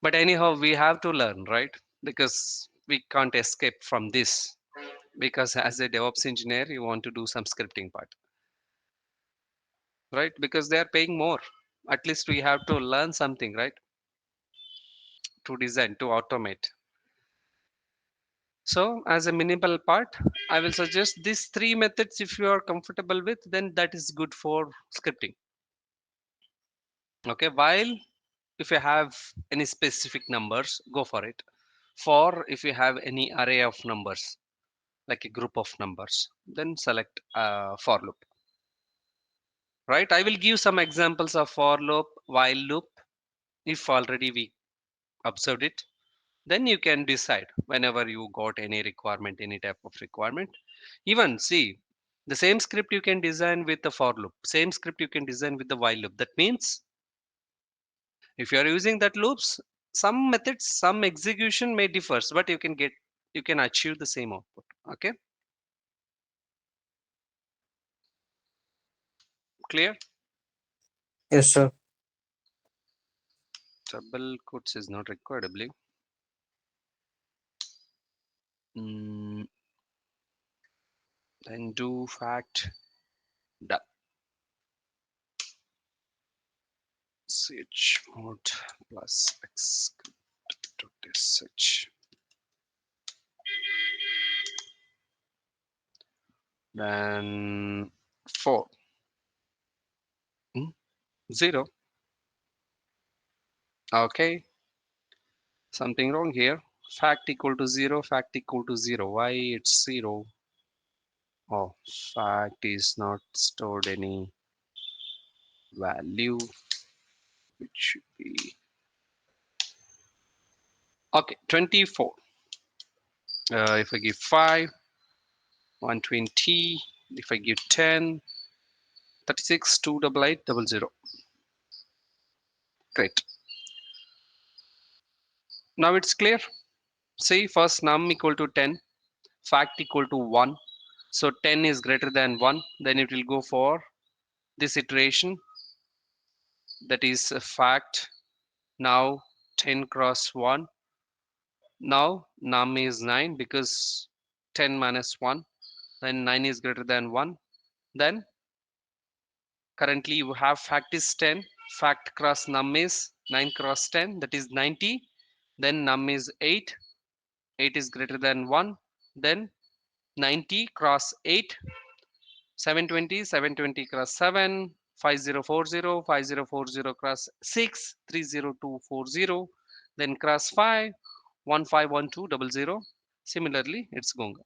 but anyhow, we have to learn, right? Because we can't escape from this. Because as a DevOps engineer, you want to do some scripting part, right? Because they are paying more. At least we have to learn something, right? To design, to automate. So as a minimal part, I will suggest these three methods. If you are comfortable with, then that is good for scripting. Okay. While if you have any specific numbers, go for it. For if you have any array of numbers, like a group of numbers, then select for loop. Right. I will give some examples of for loop, while loop. If already we observed it, then you can decide whenever you got any requirement, any type of requirement. Even see, the same script you can design with the for loop, same script you can design with the while loop. That means if you are using that loops, some methods, some execution may differ, but you can achieve the same output. Okay, clear? Yes, sir. Double quotes is not required, I believe. Mm, then do fact done. Ch mode plus x dot sh. Then 4. 0. Okay, something wrong here. Fact equal to 0, fact equal to 0. Why it's 0? Oh, fact is not stored any value, which should be okay. 24. If I give 5, 120. If I give 10, 36, 28800. Great. Now it's clear. See, first num equal to 10, fact equal to 1. So 10 is greater than 1. Then it will go for this iteration, that is a fact. Now 10 cross 1. Now num is 9 because 10 minus 1. Then 9 is greater than 1. Then currently you have fact is 10. Fact cross num is 9 cross 10, that is 90. Then num is 8. 8 is greater than 1. Then 90 cross 8, 720. 720 cross 7, 5040. 5040 cross 6, 30240. Then cross 5, 151200. Similarly, it's going.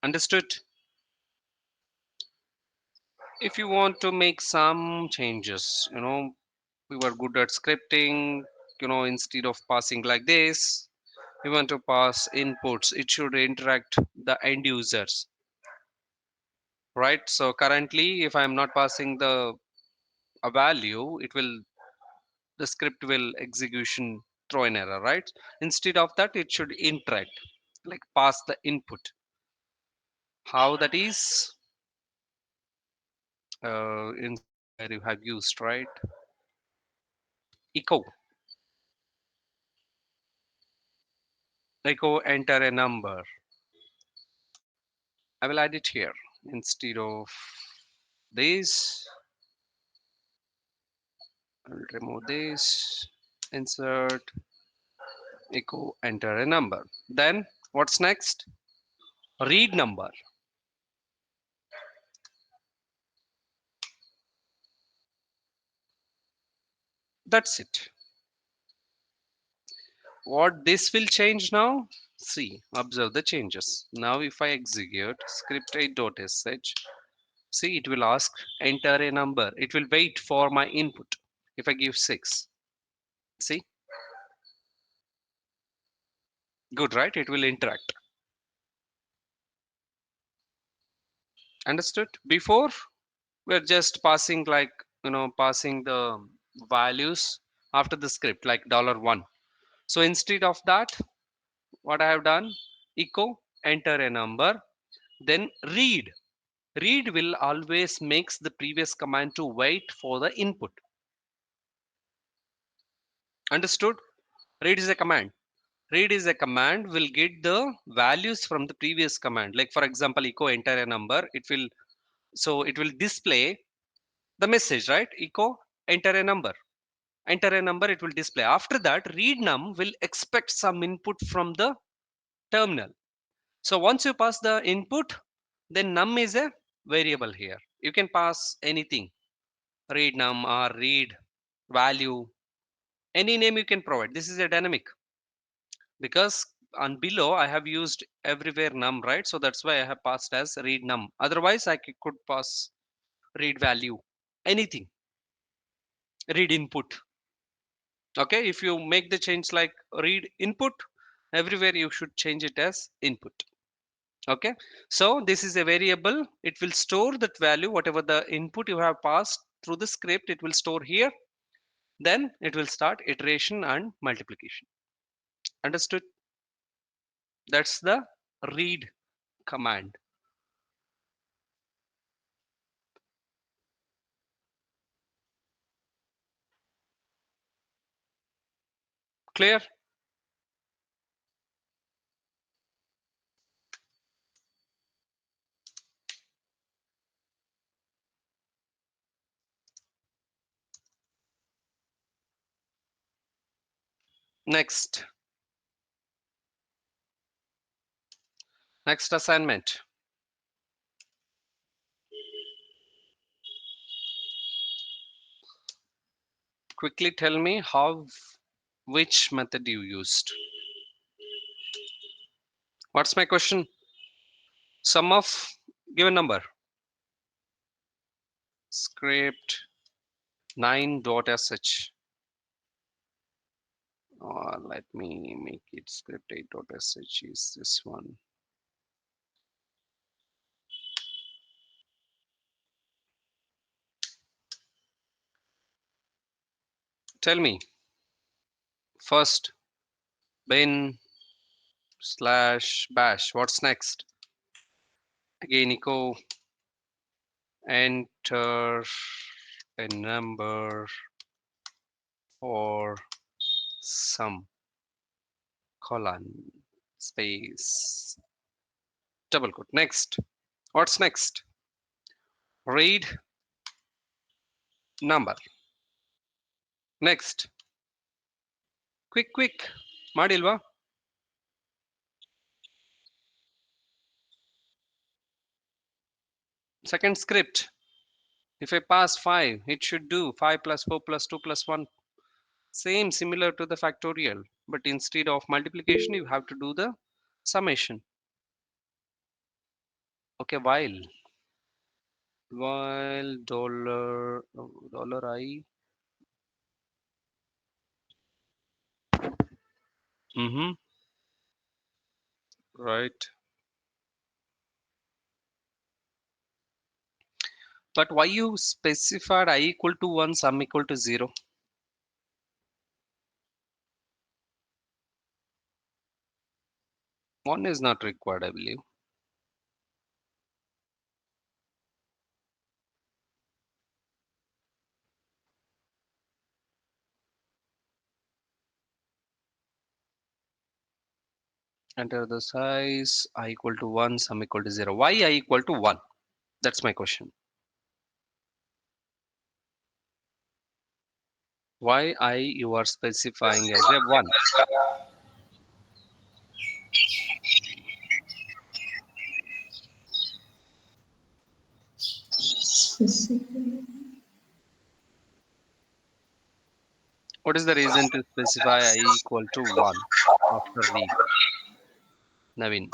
Understood? If you want to make some changes, we were good at scripting, instead of passing like this, we want to pass inputs. It should interact the end users, right? So currently, if I'm not passing a value, the script will execution throw an error, right? Instead of that, it should interact, like pass the input. How that is, in somewhere you have used, right? Echo. Echo enter a number. I will add it here instead of this. I'll remove this. Insert echo, enter a number. Then what's next? Read number. That's it. What this will change now? See, observe the changes. Now if I execute script8.sh, see it will ask enter a number. It will wait for my input. If I give 6, see, good, right? It will interact. Understood? Before we're just passing like, passing the values after the script like $1. So instead of that, what I have done, echo, enter a number, then read. Read will always makes the previous command to wait for the input. Understood? Read is a command. Read is a command will get the values from the previous command. Like for example, echo enter a number. It will display the message, right? Echo enter a number. Enter a number. It will display. After that, read num will expect some input from the terminal. So once you pass the input, then num is a variable here. You can pass anything. Read num or read value, any name you can provide. This is a dynamic because on below I have used everywhere num, right? So that's why I have passed as read num. Otherwise I could pass read value, anything, read input. Okay, if you make the change like read input, everywhere you should change it as input. Okay, so this is a variable. It will store that value, whatever the input you have passed through the script, it will store here. Then it will start iteration and multiplication. Understood? That's the read command. Clear? Next assignment. Quickly tell me which method you used. What's my question? Sum of given number. Script 9.sh. Let me make it script 8.sh is this one. Tell me first bin / bash. What's next? Again echo enter a number or some colon space double quote. Next, what's next? Read number. Next, quick ಮಾಡಿಲ್ವಾ? Second script, if I pass 5, it should do 5 plus 4 plus 2 plus 1. Same, similar to the factorial, but instead of multiplication you have to do the summation. Okay, while dollar I right. But why you specified I equal to 1, sum equal to 0? One is not required, I believe. Enter the size I equal to 1, sum equal to 0. Why I equal to 1? That's my question. Why I you are specifying as a 1? What is the reason to specify I equal to 1 after read? Naveen.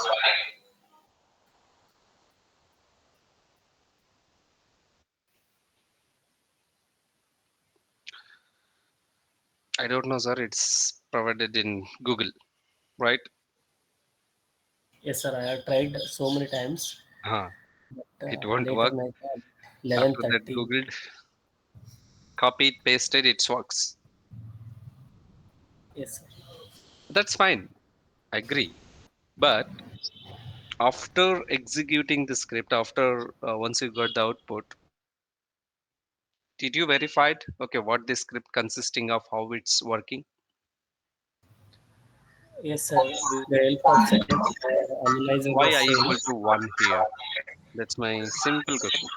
I don't know, sir. It's provided in Google, right? Yes, sir. I have tried so many times, Huh. but It won't later work. night at After that, 11:30. Googled, copied, pasted, it works. Yes, sir. That's fine. I agree. But after executing the script, after once you got the output, did you verified okay what this script consisting of, how it's working? Yes, sir. With the help of seconds, I analyzed Why the I same. equal to 1 here? That's my simple question.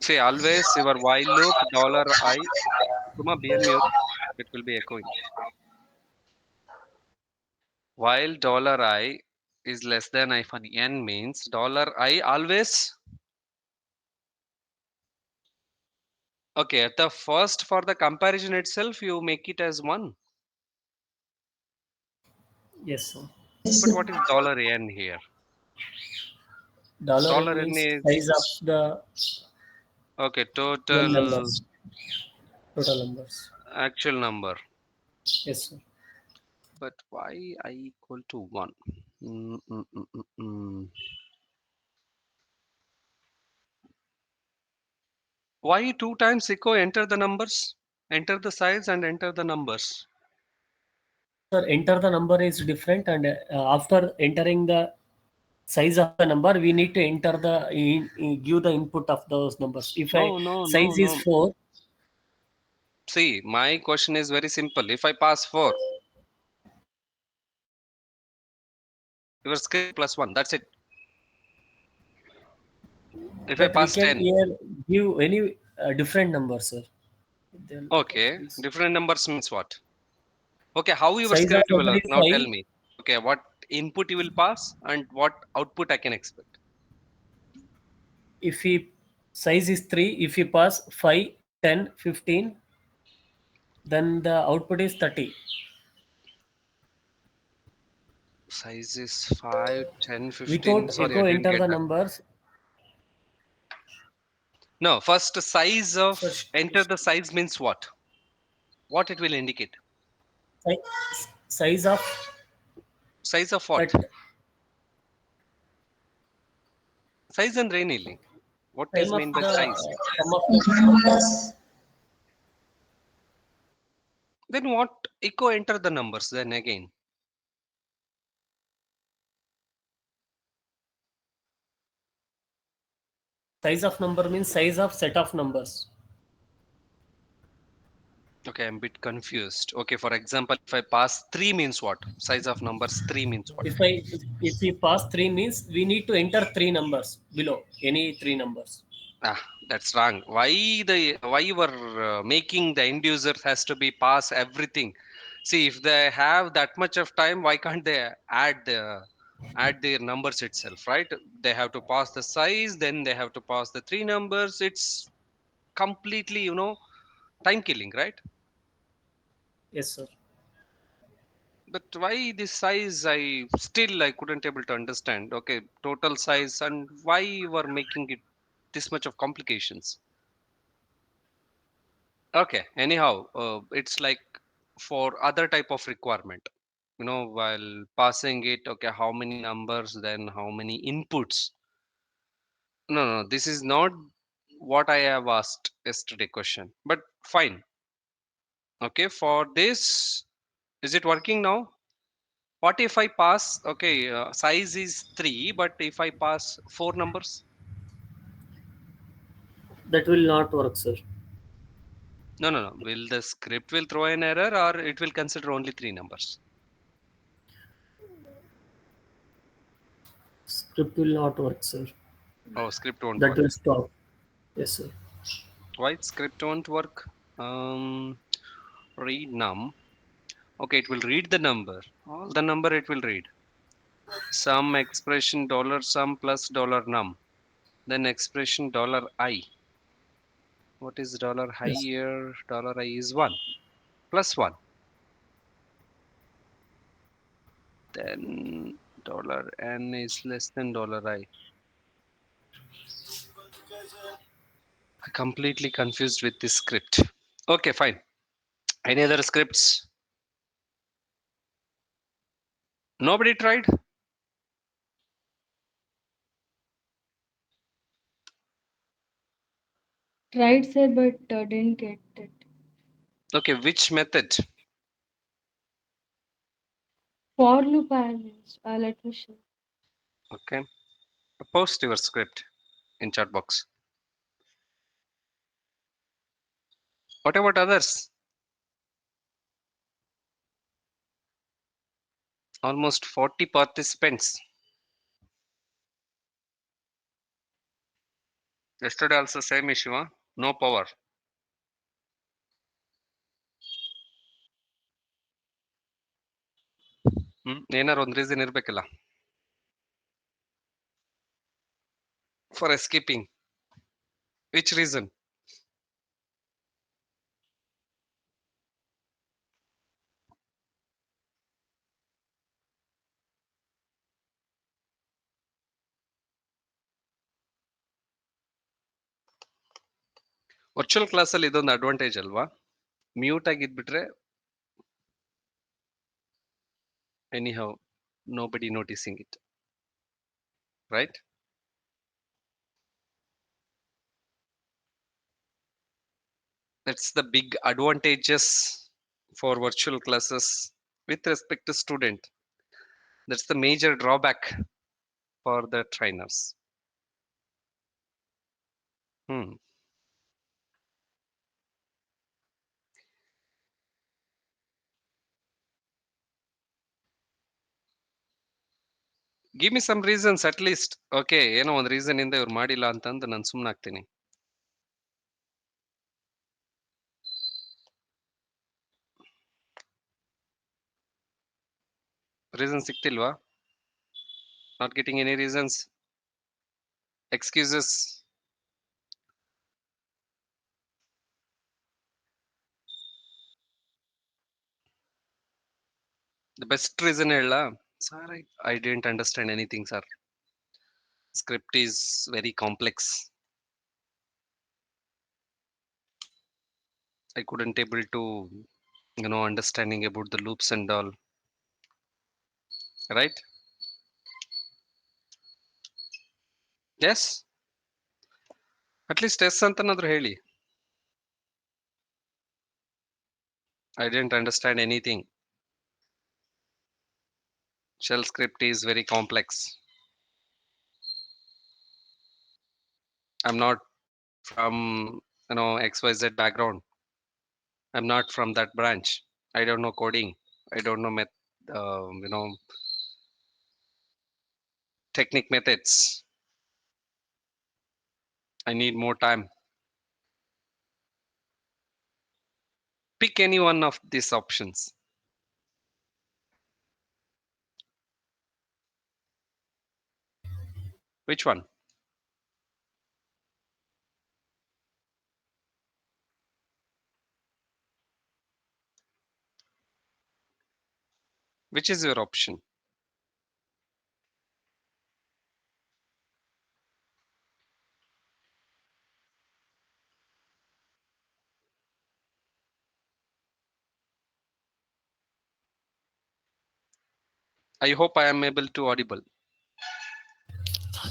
Say always your while loop dollar I. Suma, be on mute. It will be echoing. While dollar I is less than hyphen n means dollar I always. Okay, at the first for the comparison itself, you make it as 1. Yes, sir. But what is dollar n here? Dollar n Dollar n means size of is the okay, given total numbers, total numbers. actual number. Yes, sir. But why I equal to 1? Mm, mm, mm, mm, mm. Why 2 times echo enter the numbers? Enter the size and enter the numbers. Sir, enter the number is different, and after entering the size of the number, we need to enter give the input of those numbers. If I No, no, no, size is no. 4, See, my question is very simple. If I pass 4, your script plus 1. That's it. If I but we pass can 10, here give any different number, sir. Then okay, please. different numbers means what? Okay, how your Size of script will number work? is Now tell 5. me. Okay, what input you will pass and what output I can expect. If we size is 3, if we pass 5, 10, 15, then the output is 30. Size is 5, 10, 15. Without Sorry, I echo didn't enter get the that. numbers. No, first size Sir, of enter the size means what? What it will indicate? size of Size of what? that Size and really. What is time of mean by the size? sum of the numbers. Then what echo enter the numbers then again? Size of number means size of set of numbers. Okay, I'm a bit confused. Okay, for example, if I pass 3 means what? Size of numbers 3 means what? If we pass 3 means we need to enter 3 numbers below any 3 numbers. Ah, that's wrong. Why you were making the end user has to be pass everything? See, if they have that much of time, why can't they add their numbers itself, right? They have to pass the size, then they have to pass the 3 numbers. It's completely, time killing, right? Yes, sir. But why this size? I couldn't able to understand. Okay, total size and why you were making it this much of complications. Okay, anyhow, it's like for other type of requirement. While passing it, okay, how many numbers, then how many inputs? No, no, this is not what I have asked yesterday question. But fine. Okay, for this, is it working now? What if I pass? Okay, size is 3, but if I pass 4 numbers? That will not work, sir. No, no, no. Will the script will throw an error or it will consider only 3 numbers? script will not work, sir. Oh, script won't That work. will stop. Yes, sir. Why script won't work? Read num. Okay, it will read the number. All the number it will read. Sum expression dollar sum plus dollar num. Then expression dollar I. What is dollar I Yes. here? Dollar I is 1 plus 1. Then dollar n is less than dollar I. Completely confused with this script. Okay, fine. Any other scripts? Nobody tried? Tried, sir, but didn't get it. Okay, which method? For loop I have used. Let me show. Okay, post your script in chat box. What about others? Almost 40 participants. Yesterday also same issue, huh? No power. ಏನಾರು ಒಂದು reason ಇರ್ಬೇಕಲ್ಲ for escaping. Which reason? Virtual ಕ್ಲಾಸಲ್ಲಿ ಇದೊಂದು advantage ಅಲ್ವಾ? Mute ಆಗಿದ್ಬಿಟ್ರೆ anyhow nobody noticing it, right? That's the big advantages for virtual classes with respect to student. That's the major drawback for the trainers. Give me some reasons at least. Okay, ಏನೋ ಒಂದು reason ಇಂದ ಇವ್ರು ಮಾಡಿಲ್ಲ ಅಂತಂದು ನಾನು ಸುಮ್ಮನಾಗ್ತೀನಿ. Reason ಸಿಕ್ತಿಲ್ವಾ? Not getting any reasons, excuses. The best reason ಹೇಳ sir, I didn't understand anything sir. Script is very complex. I couldn't able to, understanding about the loops and all. Right? Yes? At least yes ಅಂತನಾದ್ರೂ ಹೇಳಿ. I didn't understand anything. Shell script is very complex. I'm not from, XYZ background. I'm not from that branch. I don't know coding. I don't know technique methods. I need more time. Pick any one of these options. Which one? Which is your option? I hope I am able to audible.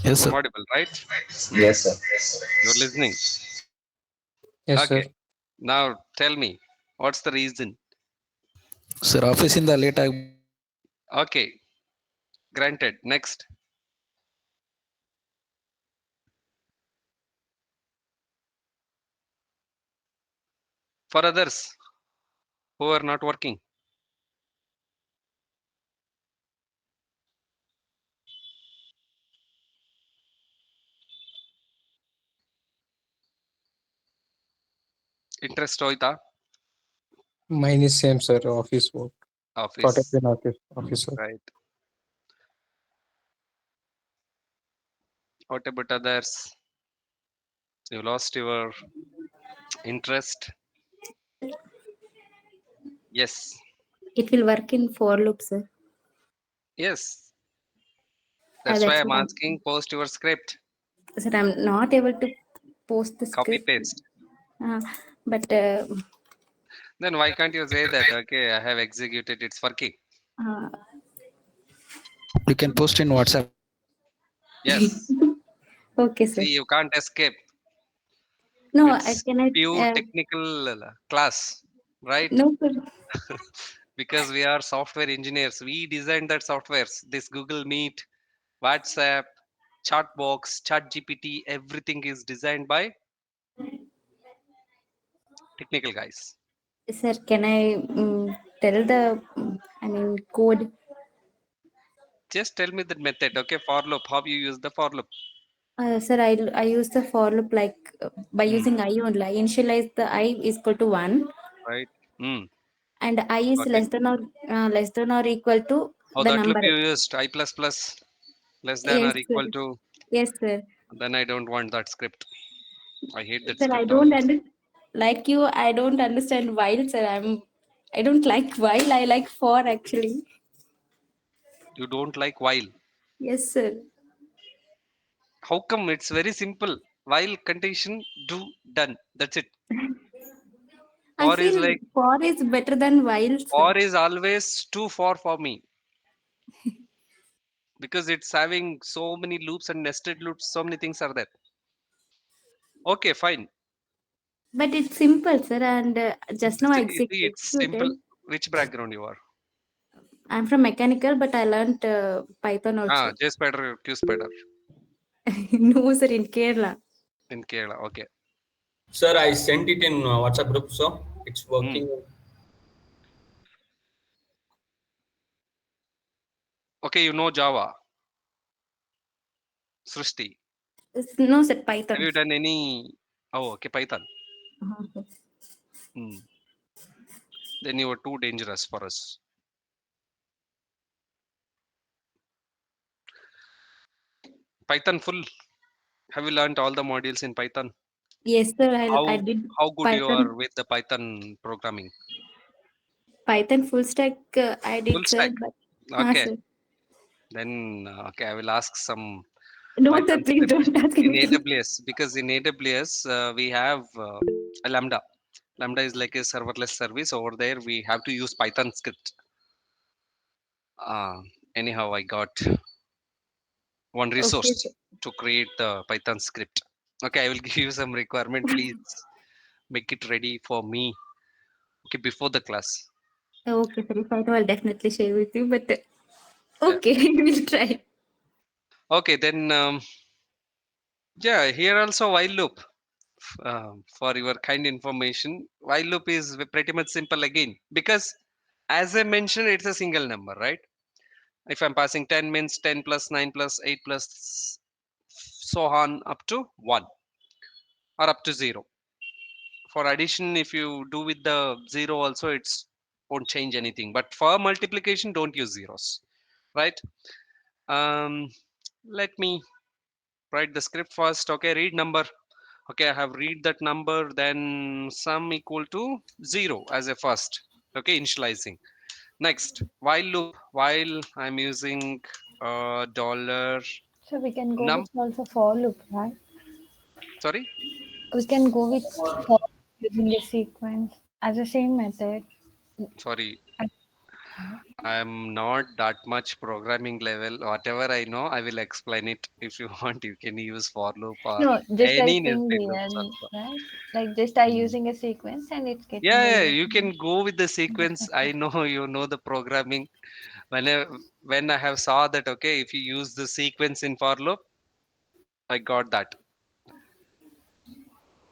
Yes, I'm sir. audible, right? Yes, sir. You're listening. Yes, Okay. sir. Now tell me, what's the reason? Sir, office in the late Okay. Granted. Next. For others who are not working. Interest hoita Mine is same, sir. Office work. Caught up office, in office work. right? What about others? You lost your interest? Yes, It will work in for loop, sir. yes. That's why That's I'm what asking. Post your script. sir, I'm not able to post the Copy script. paste. Uh, but Then why can't you say that? Okay, I have executed. It's working. uh, You can post in WhatsApp. Yes. okay, sir. See, you can't escape. No, I It's cannot. pure technical class, right? No, sir. Because we are software engineers. We design that softwares. This Google Meet, WhatsApp, Chatbox, ChatGPT, everything is designed by technical guys. Sir, can I tell the, I mean, code? Just tell me the method, okay? For loop, how you use the for loop. Sir, I use the for loop like by Hmm. using I only. I initialize the I is equal to 1 Right? Hmm. and I is Got it. less than or equal to Oh, the that loop number. you used, I plus plus less than Yes, or sir. equal to. Yes, sir. Then I don't want that script. I hate that Sir, I script don't always. understand. Like you, I don't understand while, sir. I don't like while. I like for actually. You don't like while. Yes, sir. How come? It's very simple. While condition do done. That's it. I For is feel like for is better than while, sir. for is always too far for me because it's having so many loops and nested loops. So many things are there. Okay, fine. But it's simple, sir. And just now I See, it's simple. executed. Which background you are? I'm from mechanical, but I learned Python Ah, also. J Spider, Q Spider No, sir, in Kerala. in Kerala. Okay. Sir, I sent it in WhatsApp group, so it's Hmm. working. Okay, you know Java, Srishti. No, sir, Have Python. you done any? Oh, okay, Python. Uh-huh. Hmm. Then you are too dangerous for us. Python full. Have you learned all the modules in Python? Yes, sir. I How did how good you are Python. with the Python programming? Python full stack. I Full did, sir. stack. But Okay. sir. Then okay, I will ask some No, sir. Python Please script don't ask in anything. AWS because in AWS we have a Lambda. Lambda is like a serverless service. Over there, we have to use Python script. Uh, Anyhow, I got one Okay, resource sir. to create the Python script. Okay, I will give you some requirement. Please make it ready for me. Okay, before the class. Okay, sir. If I know, I'll definitely share with you. But Yeah. okay, we'll try. Okay, then yeah, here also while loop. For your kind information, while loop is pretty much simple again because as I mentioned, it's a single number, right? If I'm passing 10 means 10 plus 9 plus 8 plus so on up to 1 or up to 0. For addition, if you do with the 0 also, it's won't change anything. But for multiplication, don't use zeros, right? Um, Let me write the script first. Okay, read number. Okay, I have read that number, then sum equal to 0 as a first. Okay, initializing. Next, while loop. While I'm using dollar So we can go num. with also for loop, right? Sorry, We can go with for using a sequence as the same method. sorry. Right? I'm not that much programming level. Whatever I know, I will explain it. If you want, you can use for loop or No, just I any think nested loops real, also. right? Like just I Mm. using a sequence and it's getting Yeah, a yeah, loop. you can go with the sequence. I know you know the programming. When I have saw that, okay, if you use the sequence in for loop, I got that.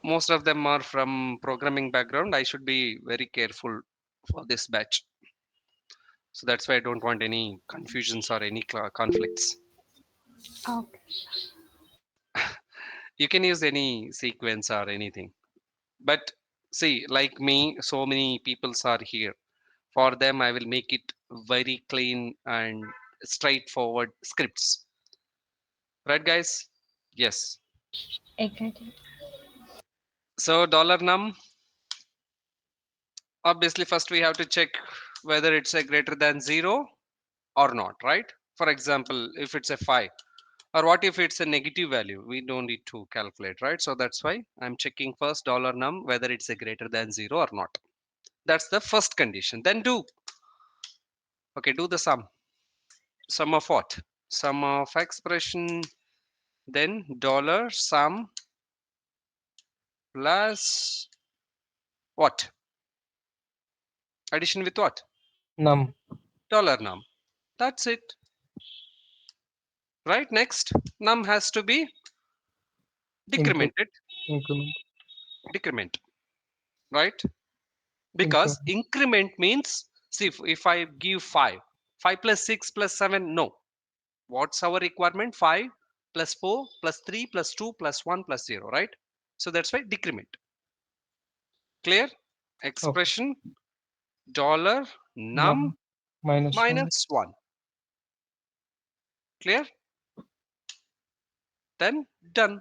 Most of them are from programming background. I should be very careful for this batch. So that's why I don't want any confusions or any conflicts. Okay. You can use any sequence or anything, but See, like me, so many peoples are here. For them, I will make it very clean and straightforward scripts. Right, guys? Yes. Exactly. So dollar num, obviously first we have to check whether it's a greater than 0 or not, right? For example, if it's a 5, or what if it's a negative value, we don't need to calculate, right? So that's why I'm checking first dollar num whether it's a greater than 0 or not. That's the first condition. Then do the sum of what? Sum of expression, then dollar sum plus what? Addition with what? Num. Dollar num. That's it. Right? Next, num has to be Incre- decremented. increment. Decrement. Right? Because Increment. increment means, see, if I give 5 plus 6 plus 7, no. What's our requirement? 5 plus 4 plus 3 plus 2 plus 1 plus 0, right? So that's why decrement. Clear? Okay. Expression dollar num Num minus 1. minus 1. Clear? Then done.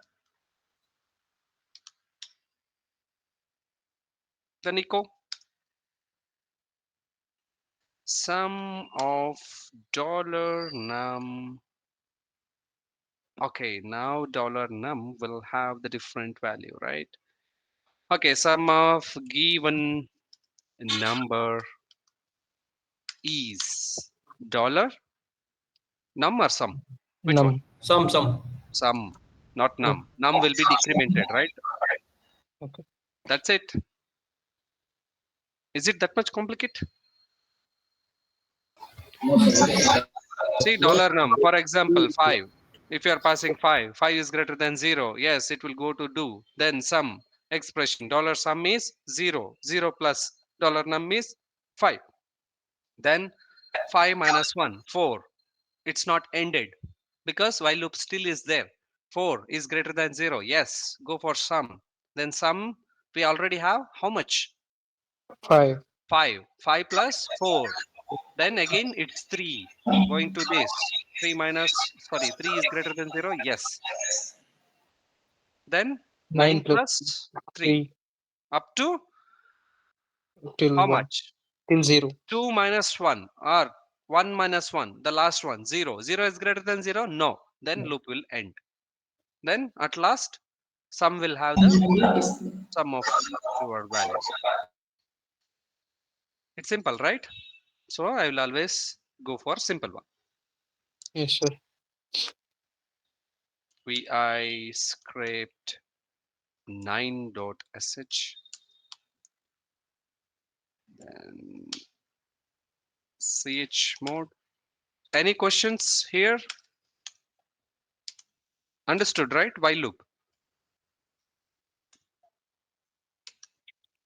Then echo sum of dollar num. Okay, now dollar num will have the different value, right? Okay, sum of given number is dollar num or sum? Which one? Num. Some. Sum, not Yeah. num. Num will be decremented, right? Okay. That's it. Is it that much complicated? See, dollar num, for example, 5. If you are passing 5, 5 is greater than 0. Yes, it will go to do. Then sum expression. Dollar sum is 0. 0 plus dollar num is 5. Then 5 minus 1, 4. It's not ended because while loop still is there. 4 is greater than 0. Yes, go for sum. Then sum, we already have how much? 5. 5. 5 plus 4. Then again it's 3. Going to this. 3 minus, sorry, 3 is greater than 0. Yes. Then 9 9 plus plus 3. 3 Up to till how 1. much? Till 0. 2 minus 1 or 1 minus 1. The last one, 0. 0 is greater than 0? No. Then loop will end. Then at last, sum will have the sum of your value. It's simple, right? So I will always go for simple one. Yes, sir. Vi script 9.sh, then ch mode. Any questions here? Understood, right? While loop.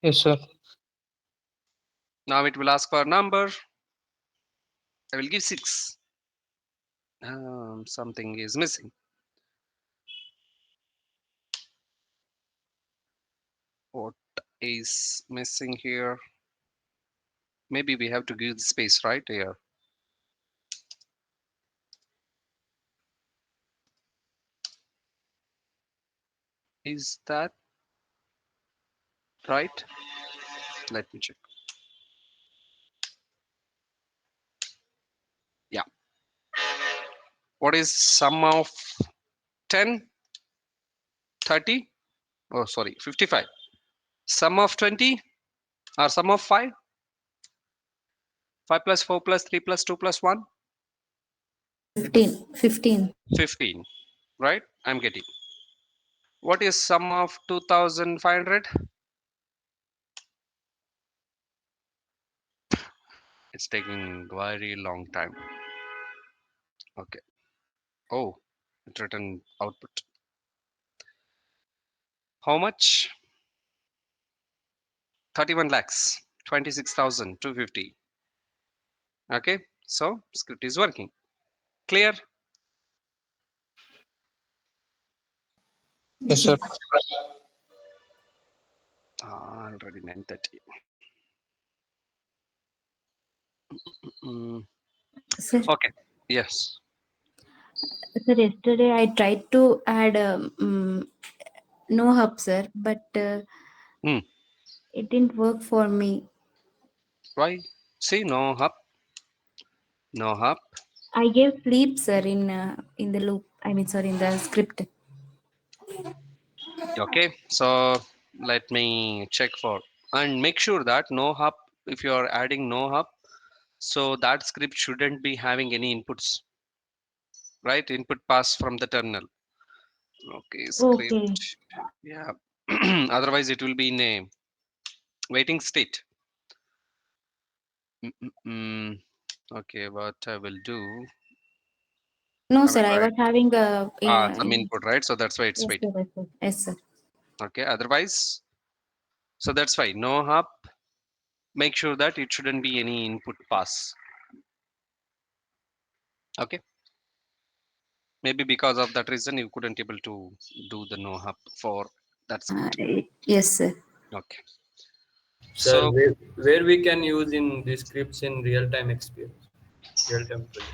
Yes, sir. Now it will ask for a number. I will give 6. Something is missing. What is missing here? Maybe we have to give the space right here. Is that right? Let me check. Yeah. What is sum of 10? 30? Oh, sorry, 55. Sum of 20 or sum of 5? 5 plus 4 plus 3 plus 2 plus 1? 15. 15. 15. Right? I'm getting. What is sum of 2500? It's taking very long time. Okay. Oh, it written output. How much? 31 lakhs, 26,250. Okay. So script is working. Clear? Yes, sir. Already 9:30. Mm, Sir, okay. Yes. sir, yesterday I tried to add no hub, sir, but Hmm. it didn't work for me. Why? See, no hub. No hub. I gave sleep, sir, in the loop. I mean, sorry, in the script. Okay. So let me check for and make sure that no hub. If you are adding no hub, so that script shouldn't be having any inputs, right? Input pass from the terminal. Okay, Okay. script. Yeah. Otherwise, it will be in a waiting state. Mm-mm-mm. Okay, what I will do, No, I will sir, I write was having some input, right? So that's why it's yes, waiting. sir, yes, sir. Yes, sir. Okay, otherwise, so that's why no hub. Make sure that it shouldn't be any input pass. Okay, maybe because of that reason you couldn't able to do the no hub for that script. Yes, sir. Okay, Sir, so where we can use in the scripts in real-time experience, real-time project.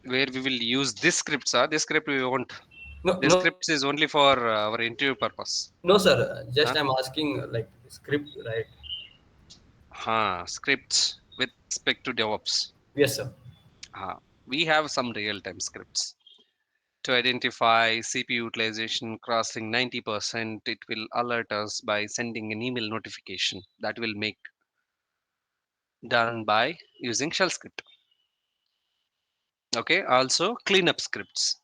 where we will use this scripts are this script we won't. No, This no, scripts is only for our interview purpose. no, sir. Huh? Just I'm asking like script, right? Scripts with respect to DevOps. Yes, sir. We have some real-time scripts to identify CPU utilization crossing 90%. It will alert us by sending an email notification that will make done by using shell script. Okay, also cleanup scripts,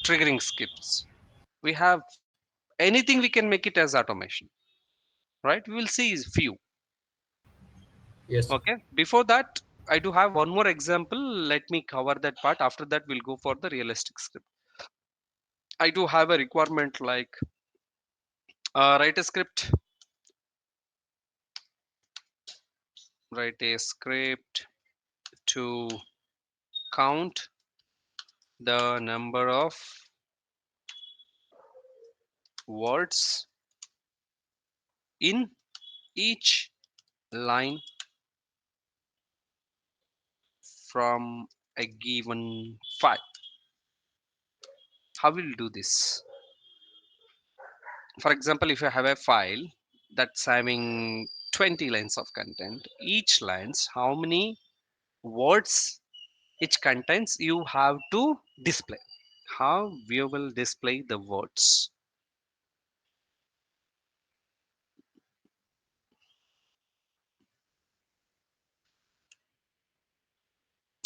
triggering scripts. We have anything we can make it as automation, right? We will see few. Yes, sir. Okay, before that, I do have one more example. Let me cover that part. After that, we'll go for the realistic script. I do have a requirement like write a script, write a script to count the number of words in each line from a given file. How will you do this? For example, if you have a file that's having 20 lines of content, each lines how many words each contains you have to display. How you will display the words?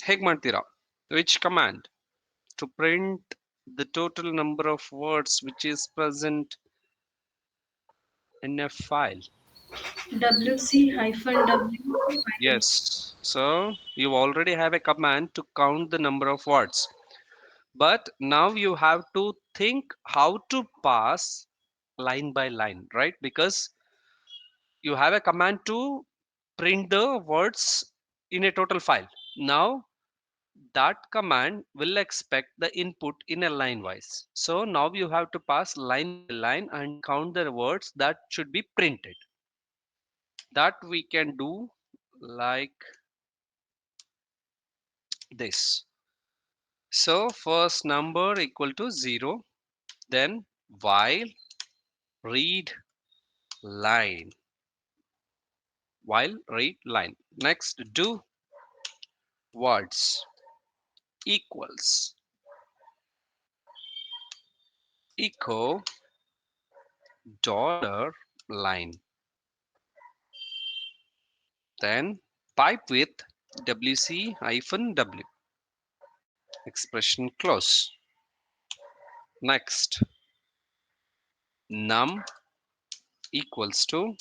Hegmantira, which command to print the total number of words which is present in a file? WC hyphen W. Yes. So you already have a command to count the number of words. But now you have to think how to pass line by line, right? Because you have a command to print the words in a total file. Now that command will expect the input in a line wise. So now you have to pass line by line and count the words that should be printed. That we can do like this. So first number equal to 0, then while read line, while read line. Next do words equals echo dollar line. Then pipe with wc hyphen w, expression close. Next num equals to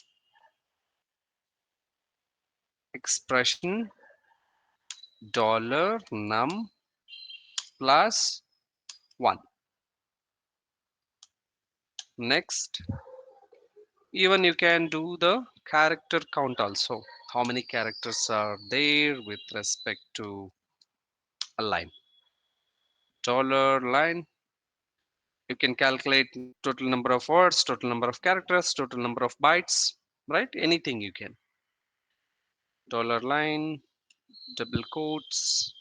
expression dollar num plus 1. Next, even you can do the character count also. How many characters are there with respect to a line? Dollar line You can calculate total number of words, total number of characters, total number of bytes, right? Anything you can. Dollar line, double quotes,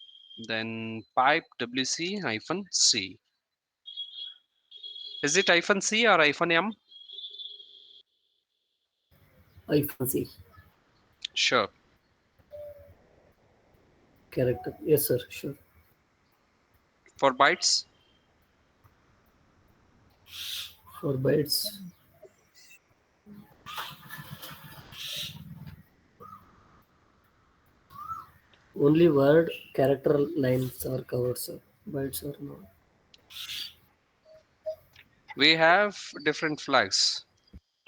then pipe WC hyphen C. Is it hyphen C or hyphen M? -c Sure. character. Yes, sir. Sure. For bytes, For bytes, only word character lines are covered, sir. Bytes are not. we have different flags,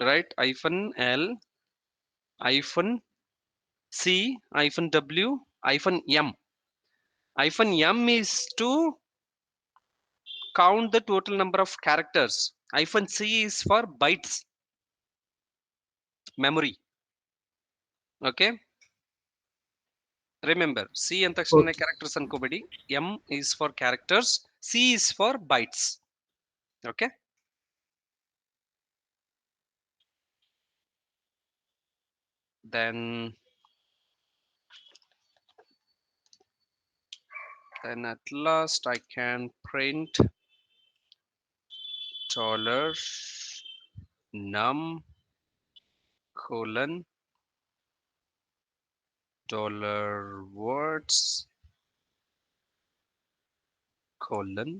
right? Hyphen L, hyphen C, hyphen W, hyphen M. Hyphen M is to count the total number of characters. Hyphen C is for bytes, memory. Okay. Remember, C ಅಂತ ತಕ್ಷಣ Okay. characters ಅನ್ಕೋಬೇಡಿ. M is for characters, C is for bytes. Okay. Then at last I can print dollar num colon dollar words colon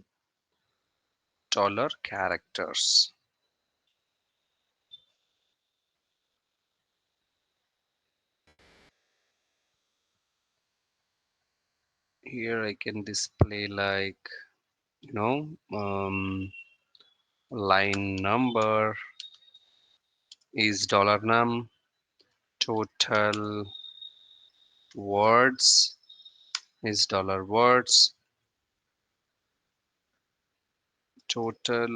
dollar characters. Here I can display like, you know, line number is dollar num, total words is dollar words, total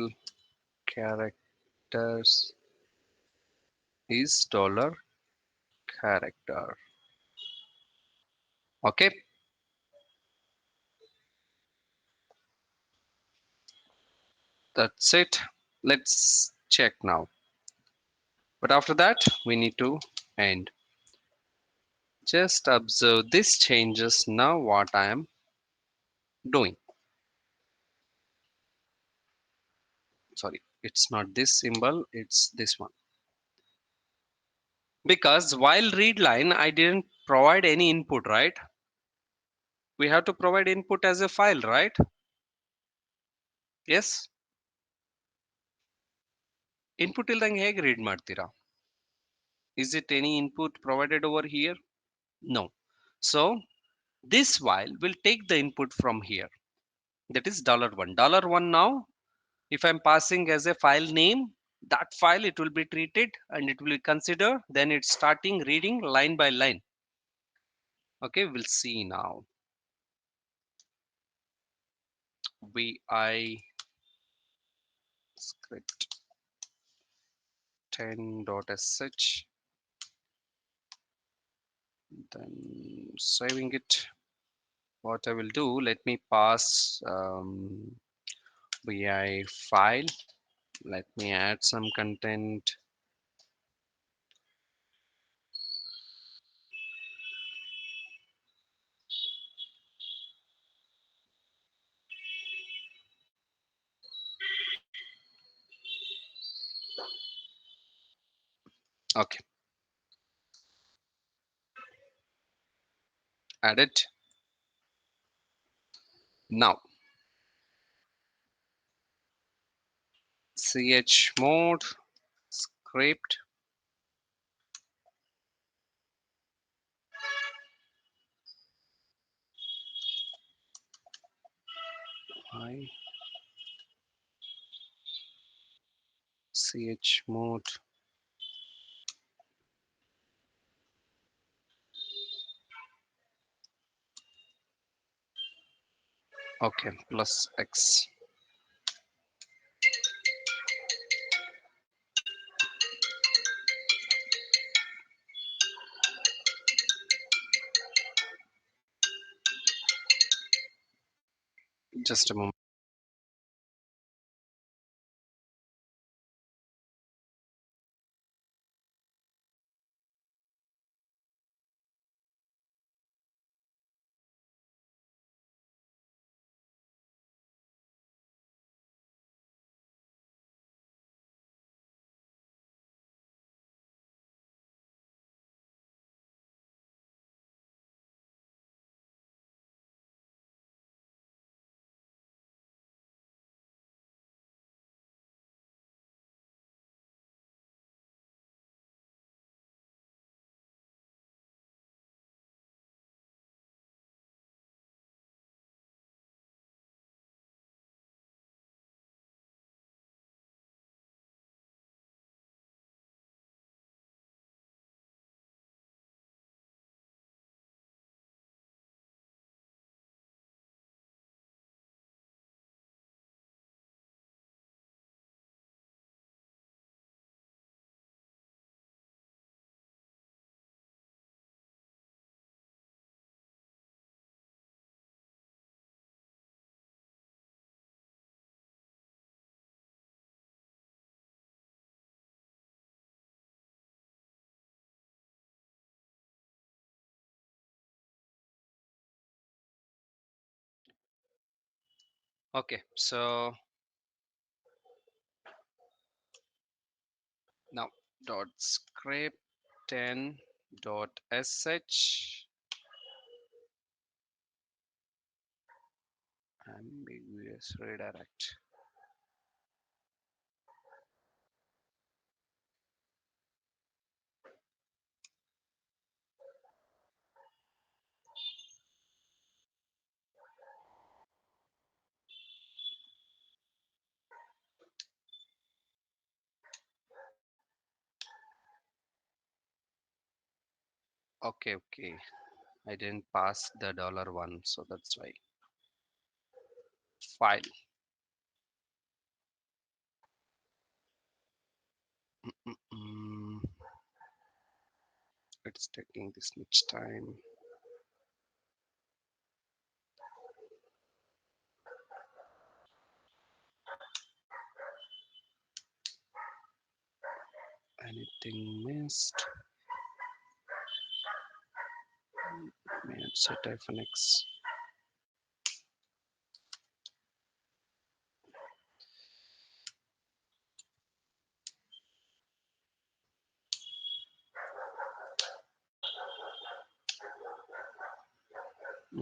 characters is dollar character. Okay. That's it. Let's check now. But after that, we need to end. Just observe this changes now what I am doing. Sorry, it's not this symbol, it's this one. Because while read line, I didn't provide any input, right? We have to provide input as a file, right? Yes? Input ildange hege read ಮಾಡ್ತೀರಾ? Is it any input provided over here? No. So this while will take the input from here. That is $1. $1 now, if I'm passing as a file name, that file it will be treated and it will be considered. Then it's starting reading line by line. Okay, we'll see now. Vi script 10.sh, then saving it. What I will do, let me pass vi file. Let me add some content. Okay, add it. Now chmod script I chmod okay plus x. Just a moment. Okay, so now dot script 10 dot sh ambiguous redirect. Okay, okay. I didn't pass the $1, so that's why. File. Mm, it's taking this much time. Anything missed? Set -X.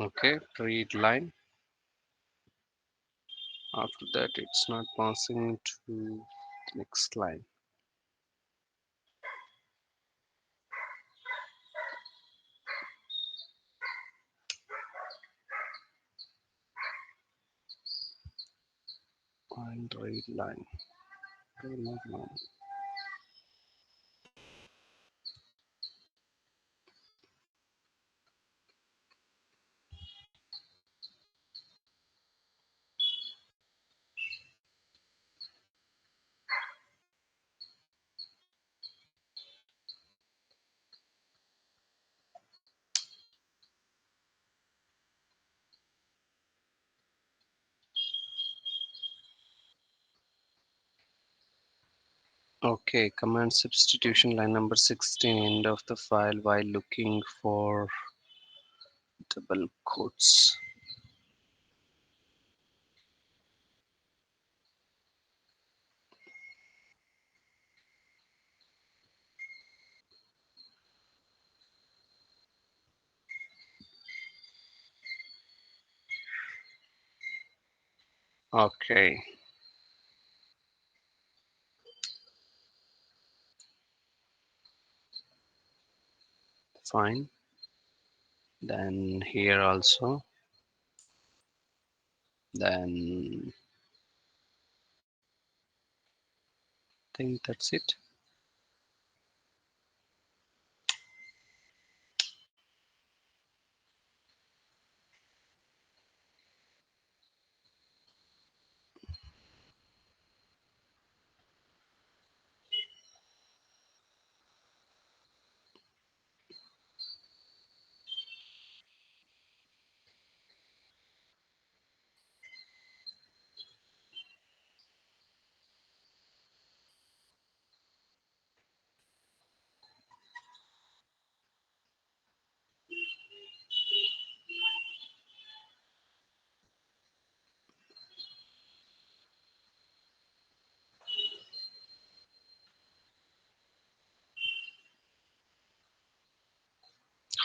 Okay, read line. After that, it's not passing to the next line. And read line. Read line. Okay, command substitution line number 16, end of the file while looking for double quotes. Okay, fine. Then here also. Then I think that's it.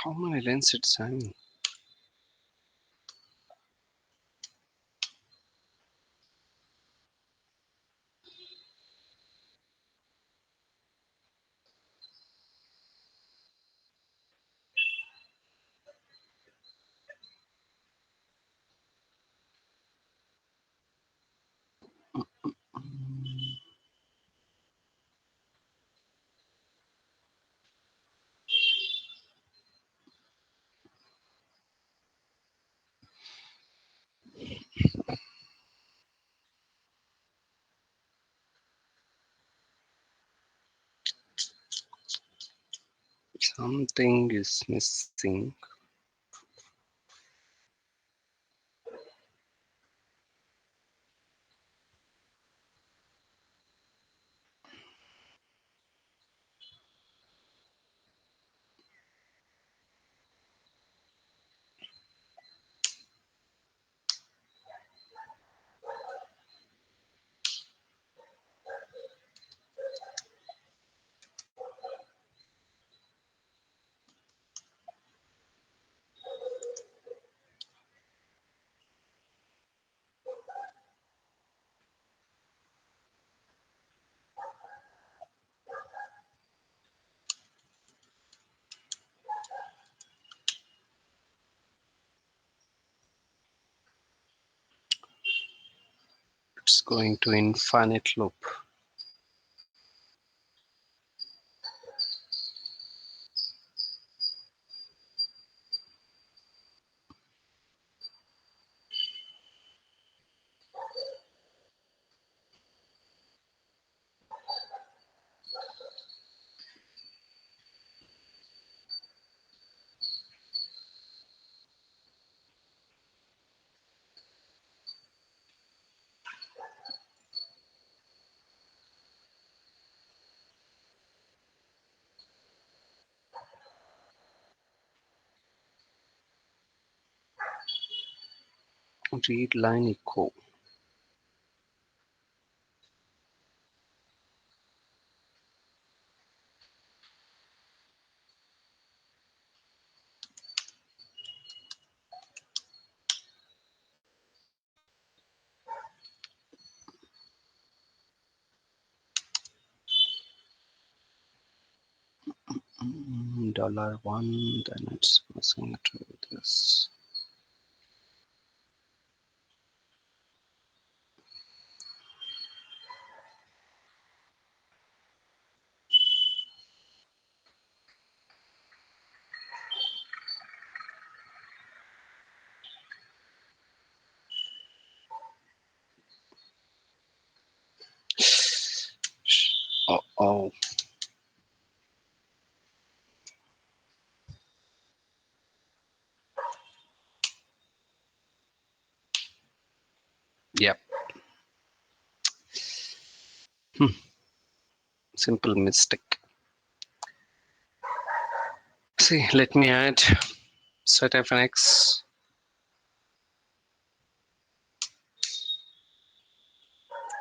How many lines it's having? Something is missing. going to infinite loop. Read line echo. $1, then it's passing to this. Oh, yep. Simple mistake. See, let me add set fnx.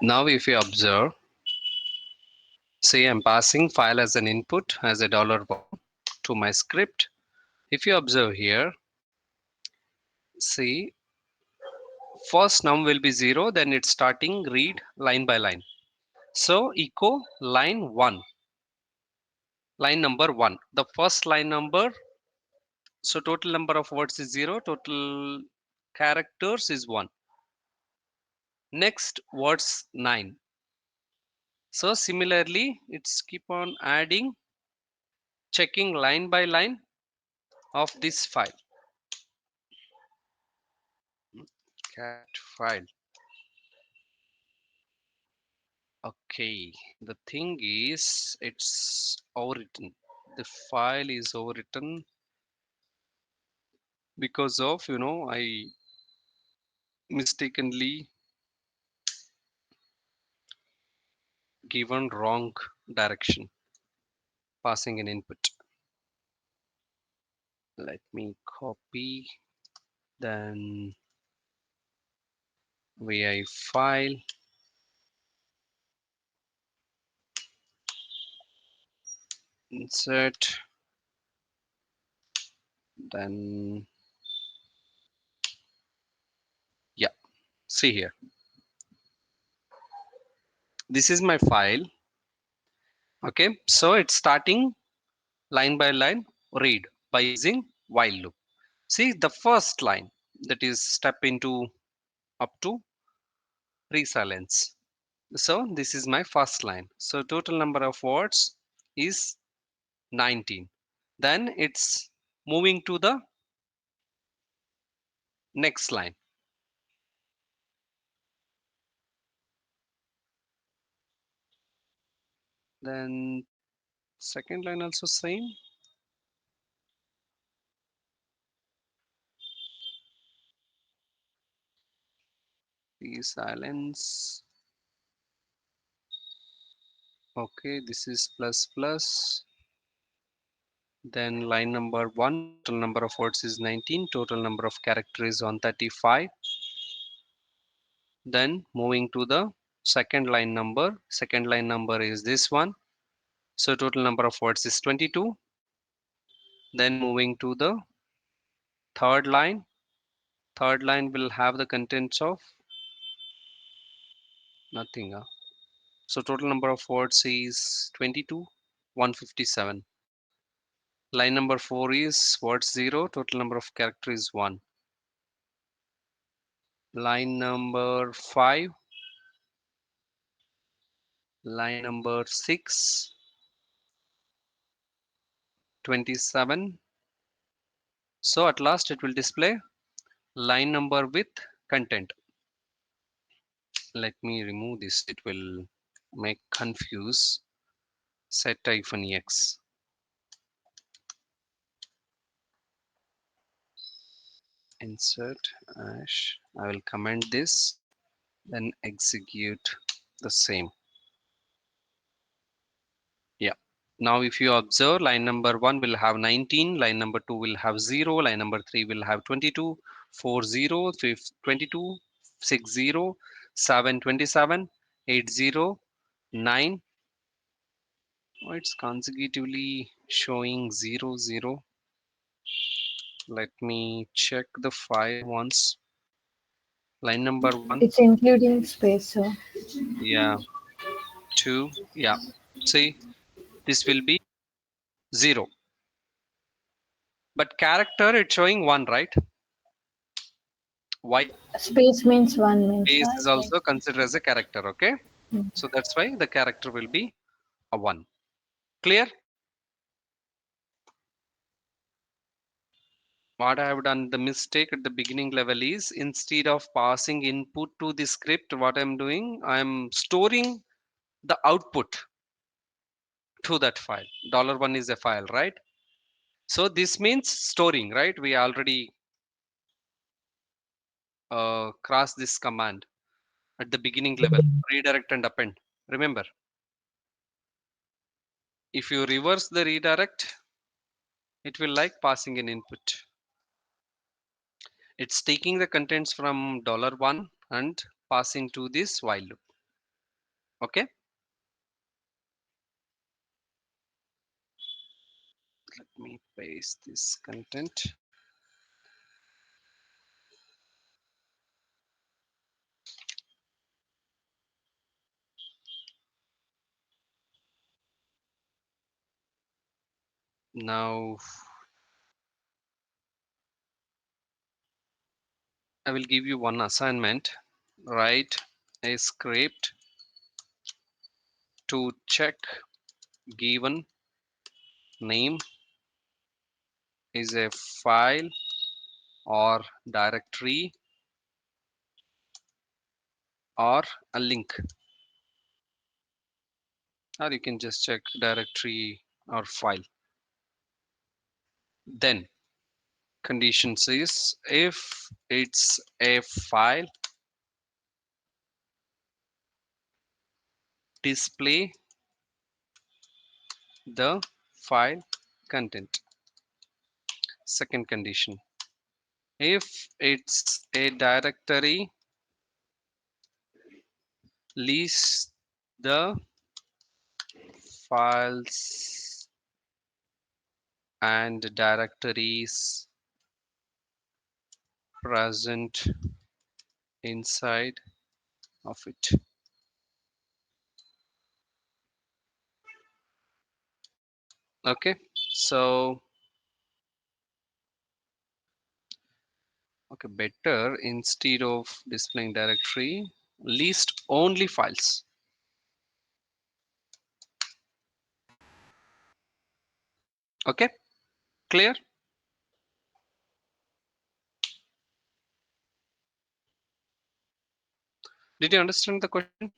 Now if you observe, say I'm passing file as an input as a $1 to my script. If you observe here, see, first num will be 0, then it's starting read line by line. So echo line 1, line number 1. The first line number, so total number of words is 0, total characters is 1. Next words 9. So similarly, it's keep on adding, checking line by line of this file. Cat file. Okay, the thing is, it's overwritten. The file is overwritten because of, I mistakenly given wrong direction, passing an input. Let me copy, then vi file, insert, then yeah, see here. This is my file. Okay, so it's starting line by line read by using while loop. See the first line, that is step into up to resilence. So this is my first line. So total number of words is 19. Then it's moving to the next line. Then second line also same. Resilence. Okay, this is plus plus. Then line number 1, total number of words is 19, total number of characters is 135. Then moving to the second line number is this one. So total number of words is 22. Then moving to the third line. Third line will have the contents of nothing. So total number of words is 22, 157. Line number 4 is words 0, total number of characters is 1. Line number 5, line number 6, 27. So at last it will display line number with content. Let me remove this, it will make confuse. Set-x, insert hash. I will comment this, then execute the same. Yeah. Now if you observe, line number 1 will have 19, line number 2 will have 0, line number 3 will have 22, 40, 22, 60, 7, 27, 80, 9. Oh, it's consecutively showing 0, 0. Let me check the file once. Line number 1, It's including space, so yeah, 2, yeah. See, this will be 0. But character, it's showing 1, right? Why? space means one means Space right. is also considered as a character, okay? Mm. So that's why the character will be a 1. Clear? What I have done, the mistake at the beginning level is, instead of passing input to the script, what I'm doing, I'm storing the output to that file. $1 is a file, right? So this means storing, right? We already crossed this command at the beginning level, redirect and append. Remember, if you reverse the redirect, it will like passing an input. It's taking the contents from $1 and passing to this while loop. Okay. Let me paste this content. Now I will give you one assignment. Write a script to check given name is a file or directory or a link, or you can just check directory or file. Then condition says if it's a file, display the file content. Second condition, if it's a directory, list the files and directories present inside of it. Okay, so okay, better instead of displaying directory, list only files. Okay, clear? Did you understand the question?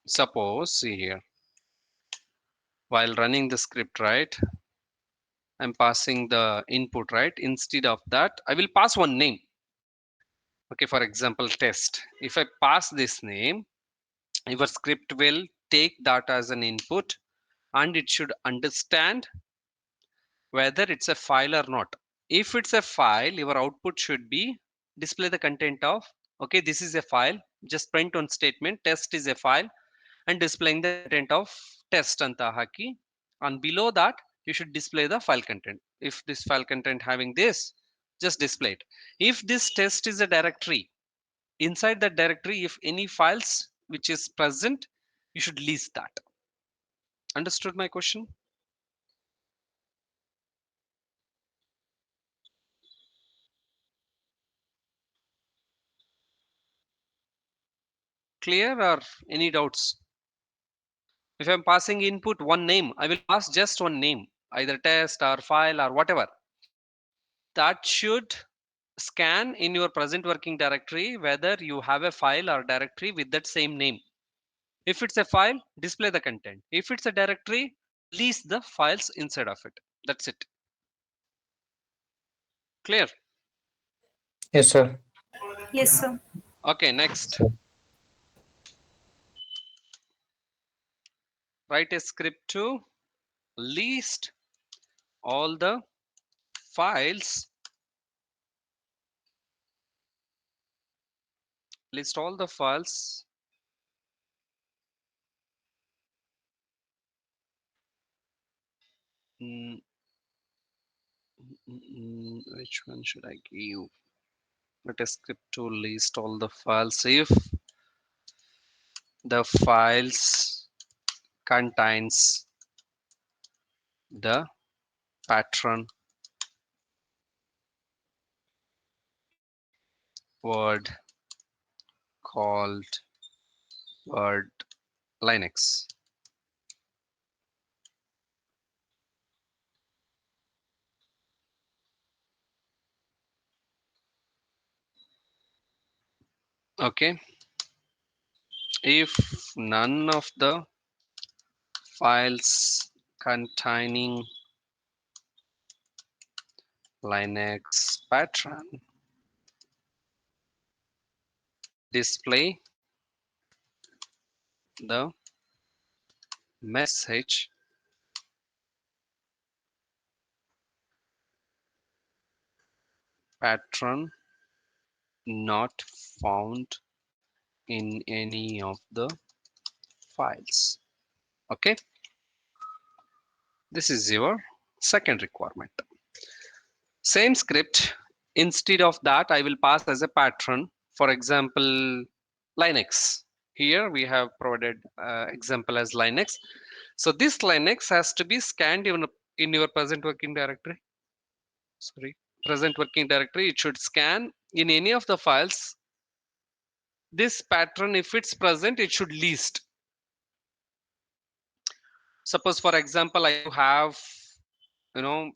Suppose, see here, while running the script, right, I'm passing the input, right? Instead of that, I will pass one name. Okay, for example, test. If I pass this name, your script will take that as an input and it should understand whether it's a file or not. If it's a file, your output should be display the content of, okay, this is a file, just print on statement, test is a file, and displaying the content of test anta haki. And below that, you should display the file content. If this file content having this, just display it. If this test is a directory, inside that directory, if any files which is present, you should list that. Understood my question? Clear or any doubts? If I'm passing input one name, I will pass just one name, either test or file or whatever. That should scan in your present working directory whether you have a file or directory with that same name. If it's a file, display the content. If it's a directory, list the files inside of it. That's it. Clear? Yes, sir. Yes, sir. Okay, next. Write a script to list all the files. List all the files mm, which one should I give? Let a script to list all the files if the files contains the pattern word called word Linux. Okay, if none of the files containing Linux pattern display the message pattern not found in any of the files. Okay, this is your second requirement. Same script, instead of that I will pass as a pattern, for example Linux. Here we have provided example as Linux. So this Linux has to be scanned in your present working directory. Sorry, present working directory. It should scan in any of the files. This pattern, if it's present, it should list. Suppose, for example, I have, you know,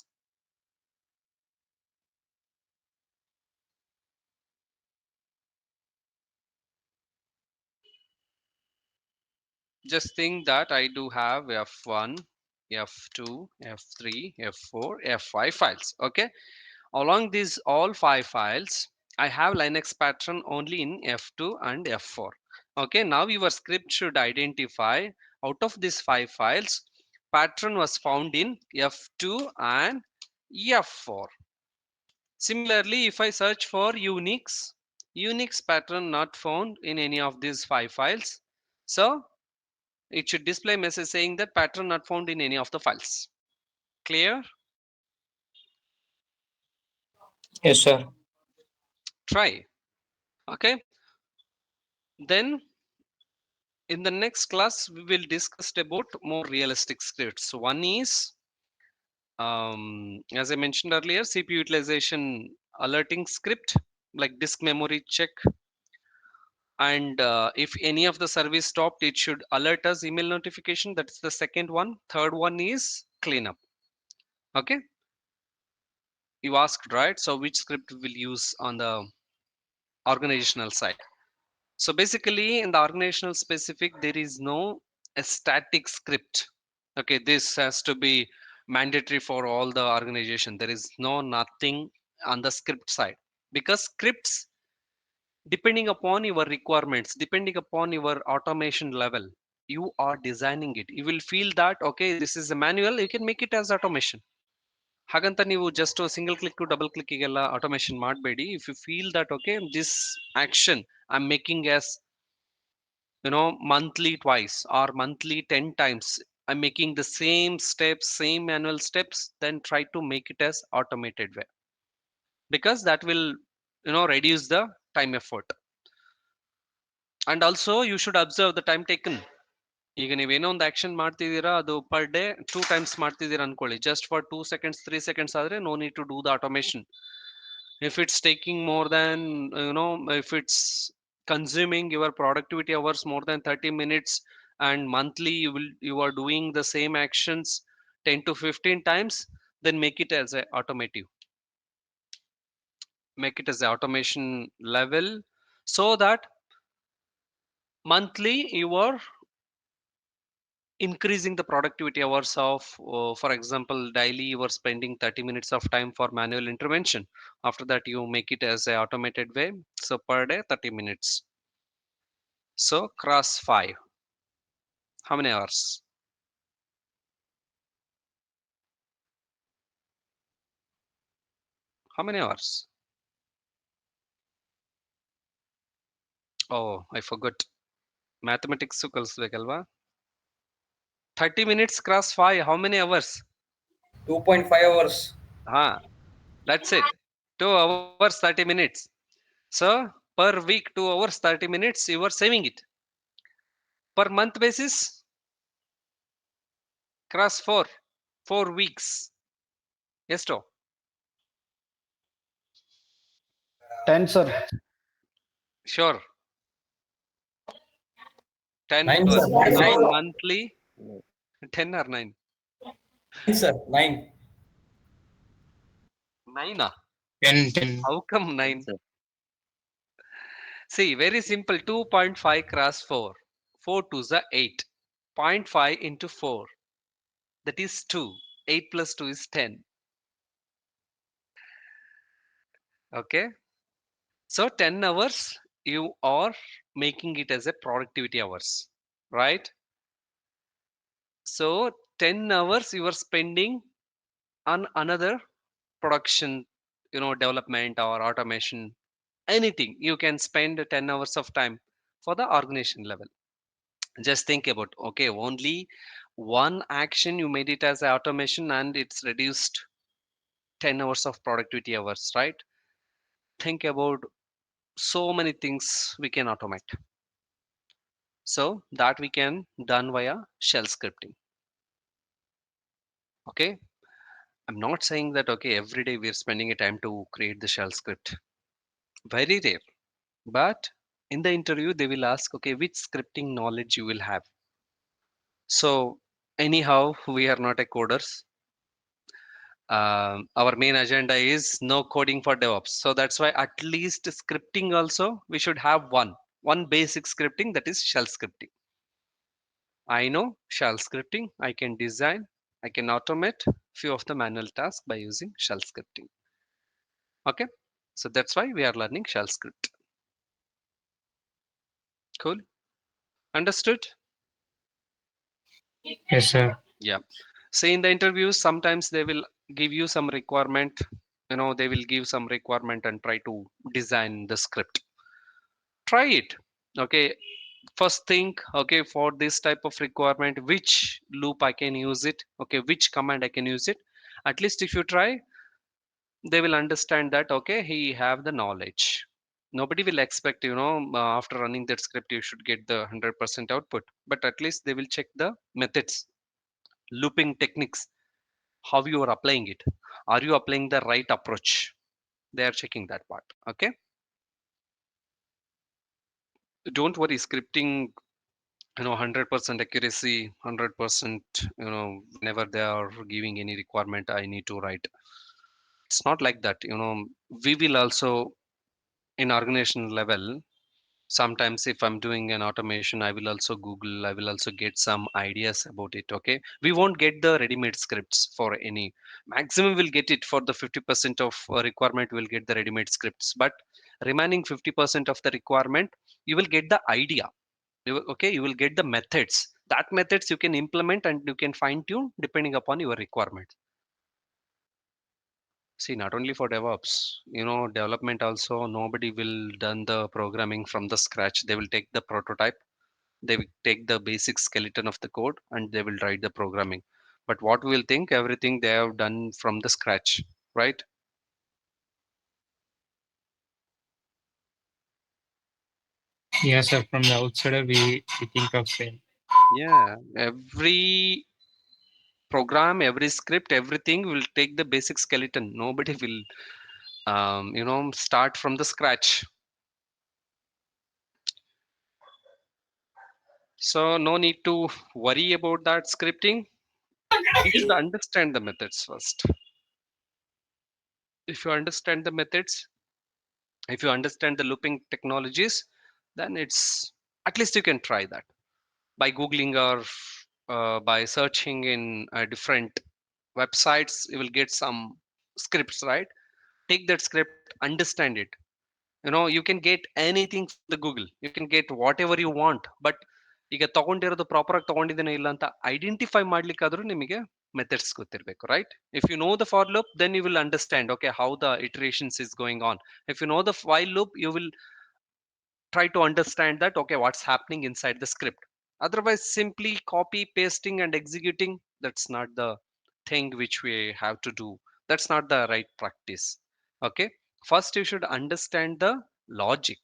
just think that I do have F1, F2, F3, F4, F5 files. Okay, along these all 5 files, I have Linux pattern only in F2 and F4. Okay, now your script should identify out of these 5 files, pattern was found in F2 and F4. Similarly, if I search for Unix pattern not found in any of these 5 files. So it should display message saying that pattern not found in any of the files. Clear? Yes, sir. Try. Okay. Then in the next class, we will discuss about more realistic scripts. One is, as I mentioned earlier, CPU utilization alerting script like disk memory check. And if any of the service stopped, it should alert us email notification. That's the second one. Third one is cleanup. Okay. You asked, right? So which script we will use on the organizational side? So basically in the organizational specific, there is no a static script. Okay, this has to be mandatory for all the organization. There is no nothing on the script side, because scripts, depending upon your requirements, depending upon your automation level, you are designing it. You will feel that, okay, this is a manual, you can make it as automation. ಹಾಗಂತ ನೀವು just single click double ಕ್ಲಿಕ್ಗೆಲ್ಲ automation ಮಾಡಬೇಡಿ. If you feel that okay this action I am making as monthly twice or monthly 10 times, I'm making the same steps, same manual steps, then try to make it as automated way, because that will reduce the time effort. And also you should observe the time taken. ಈಗ ನೀವೇನೋ ಒಂದು action ಮಾಡ್ತಿದ್ದೀರಾ, ಅದು per day 2 times ಮಾಡ್ತಿದ್ದೀರಾ ಅನ್ಕೊಳ್ಳಿ, just for 2 seconds 3 seconds ಆದ್ರೆ no need to do the automation. If it's taking more than if it's consuming your productivity hours more than 30 minutes, and monthly you are doing the same actions 10 to 15 times, then make it as a automation level, so that monthly you are increasing the productivity hours of, for example, daily you are spending 30 minutes of time for manual intervention. After that you make it as a automated way, so per day 30 minutes. So cross 5, how many hours? How many hours? Oh, I forgot. Mathematics ಕಲಿಸ್ಬೇಕಲ್ವಾ? 30 minutes cross 5, how many hours? 2.5 hours. Ah, that's it. 2 hours 30 minutes. So per week 2 hours 30 minutes you are saving it. Per month basis, cross 4 weeks. Yes, to 10, sir. sure. 10 9, hours, sir. 9, 9 9. monthly. 10 or 9? 9, sir. 9. 9 ah? 10, 10. How come 9? See, very simple. 2.5 cross 4. 4 to the 8. zero point 0.5 into 4. That is 2. 8 plus 2 is 10. Okay. So 10 hours you are making it as a productivity hours, right? So 10 hours you are spending on another production, development or automation, anything. You can spend 10 hours of time for the organization level. Just think about, okay, only one action you made it as a automation and it's reduced 10 hours of productivity hours, right? Think about so many things we can automate. So that we can done via shell scripting. Okay, I'm not saying that okay every day we're spending a time to create the shell script. Very rare. But in the interview they will ask, okay, which scripting knowledge you will have. So anyhow, we are not a coders. Our main agenda is no coding for DevOps. So that's why at least scripting also we should have one basic scripting, that is shell scripting. I know shell scripting. I can design. I can automate few of the manual tasks by using shell scripting. Okay, so that's why we are learning shell script. Cool. Understood? Yes, sir. Yeah. See, in the interviews, sometimes they will give you some requirement. They will give some requirement and try to design the script. Try it. Okay. First think, okay, for this type of requirement, which loop I can use it. Okay, which command I can use it. At least if you try, they will understand that okay, he have the knowledge. Nobody will expect, after running that script, you should get the 100% output. But at least they will check the methods, looping techniques, how you are applying it. Are you applying the right approach? They are checking that part. Okay, don't worry, scripting, 100% accuracy, 100%, whenever they are giving any requirement I need to write. It's not like that. We will also, in organization level, sometimes if I'm doing an automation, I will also google, I will also get some ideas about it. Okay, we won't get the ready-made scripts for any. Maximum will get it for the 50% of requirement, will get the ready-made scripts, but remaining 50% of the requirement, you will get the idea. Okay, you will get the methods. That methods you can implement and you can fine tune depending upon your requirement. See, not only for DevOps, development also, nobody will done the programming from the scratch. They will take the prototype, they will take the basic skeleton of the code, and they will write the programming. But what we will think, everything they have done from the scratch, right? Yes, sir. From the outsider, we think of same. Yeah, every program, every script, everything will take the basic skeleton. Nobody will, start from the scratch. So no need to worry about that scripting. You should understand the methods first. If you understand the methods, if you understand the looping technologies, then it's at least you can try that by googling or by searching in different websites. You will get some scripts, right? Take that script, understand it. You can get anything from the google, you can get whatever you want, but ಈಗ ತಗೊಂಡಿರೋದು proper ಆಗಿ ತಗೊಂಡಿದ್ದೇನೆ ಇಲ್ಲ ಅಂತ identify ಮಾಡ್ಲಿಕ್ಕಾದ್ರೂ ನಿಮಗೆ methods ಗೊತ್ತಿರಬೇಕು, right? If you know the for loop, then you will understand okay how the iterations is going on. If you know the while loop, you will try to understand that okay what's happening inside the script. Otherwise simply copy pasting and executing, that's not the thing which we have to do. That's not the right practice. Okay, first you should understand the logic,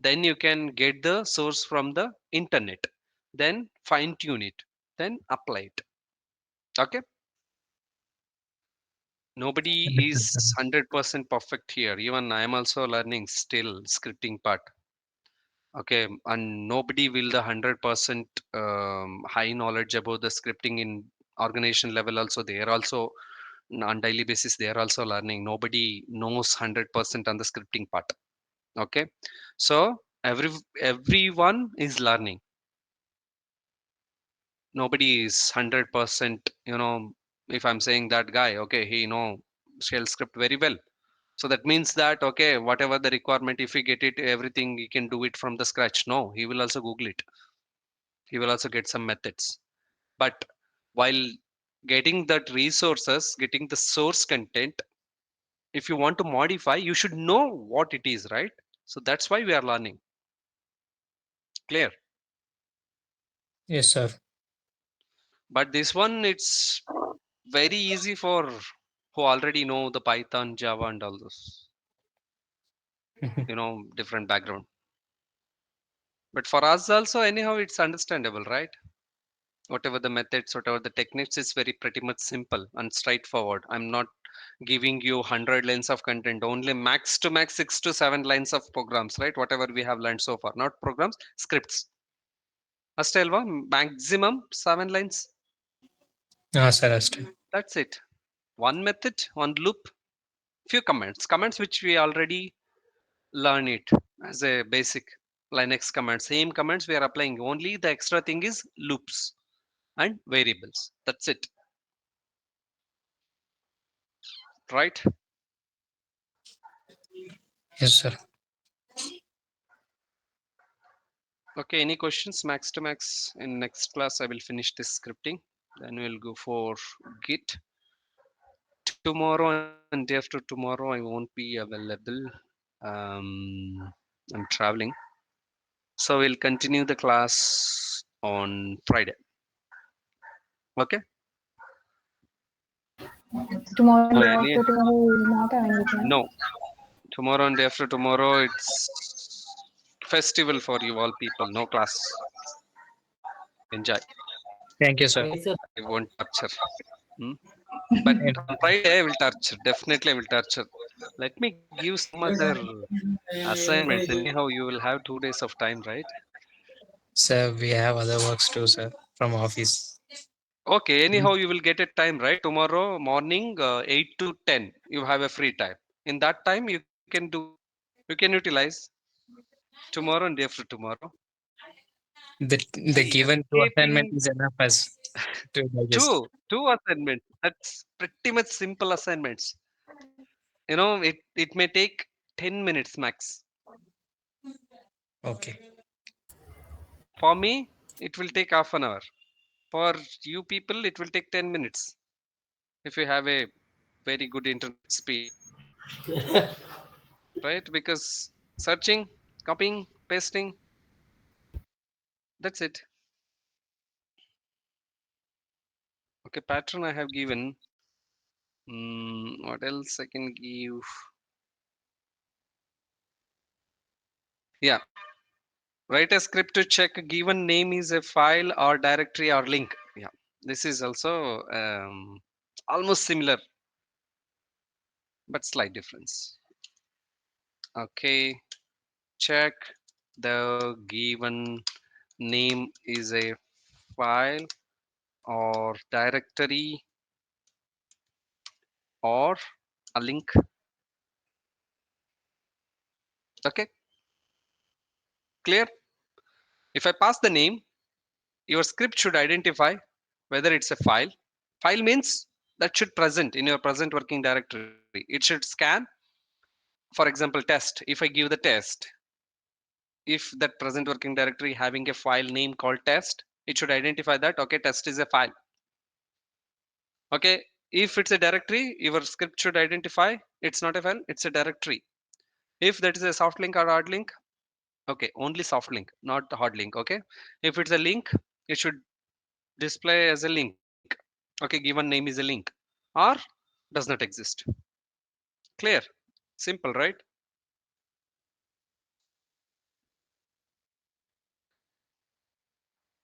then you can get the source from the internet, then fine tune it, then apply it. Okay, nobody is Understood, sir. 100% perfect here, even I am also learning still scripting part. Okay, and nobody will the 100% high knowledge about the scripting in organization level. Also, they are also on daily basis they are also learning. Nobody knows 100% on the scripting part. Okay, so everyone is learning. Nobody is 100%. If I'm saying that guy, okay, he know shell script very well. So that means that okay, whatever the requirement, if he get it, everything he can do it from the scratch. No, he will also Google it. He will also get some methods. But while getting that resources, getting the source content, if you want to modify, you should know what it is, right? So that's why we are learning. Clear? Yes, sir. But this one, it's very easy for who already know the Python, Java, and all those, different background. But for us also, anyhow, it's understandable, right? Whatever the methods, whatever the techniques, is very pretty much simple and straightforward. I'm not giving you 100 lines of content, only max to max 6 to 7 lines of programs, right? Whatever we have learned so far, not programs, scripts. ಅಷ್ಟೇ ಅಲ್ವಾ? Maximum 7 lines. Sir, ಅಷ್ಟೇ. That's it. One method, one loop, few comments which we already learn it as a basic Linux command. Same commands we are applying, only the extra thing is loops and variables. That's it, right? Yes, sir. Okay, any questions? Max to max. In next class, I will finish this scripting. Then we'll go for Git. Tomorrow and day after tomorrow, I won't be available. I'm traveling. So we'll continue the class on Friday. Okay. Tomorrow and So day any after tomorrow we will not have any class. no, tomorrow and day after tomorrow, it's festival for you all people. No class. Enjoy. Thank you, sir. Why, sir? I won't torture. Hmm? But on Friday, I will torture. Definitely, I will torture. Let me give some other assignments. Anyhow, you will have 2 days of time, right? Sir, we have other works too, sir, from office. Okay. Anyhow, you will get a time, right? Tomorrow morning, 8 to 10, you have a free time. In that time, you can do. You can utilize tomorrow and day after tomorrow. The See, given two assignment escaping is enough as to digest. two assignments. That's pretty much simple assignments. It may take 10 minutes max. Okay. For me, it will take half an hour. For you people, it will take 10 minutes if you have a very good internet speed, right? Because searching, copying, pasting, that's it. Okay, pattern I have given. What else I can give? Yeah, write a script to check a given name is a file or directory or link. Yeah, this is also almost similar, but slight difference. Okay, check the given name is a file or directory or a link. Okay, clear? If I pass the name, your script should identify whether it's a file. File means that should present in your present working directory. It should scan, for example, test. If I give the test, if that present working directory having a file name called test, it should identify that okay, test is a file. Okay, if it's a directory, your script should identify it's not a file, it's a directory. If that is a soft link or hard link, okay, only soft link, not the hard link. Okay, if it's a link, it should display as a link. Okay, given name is a link or does not exist. Clear? Simple, right?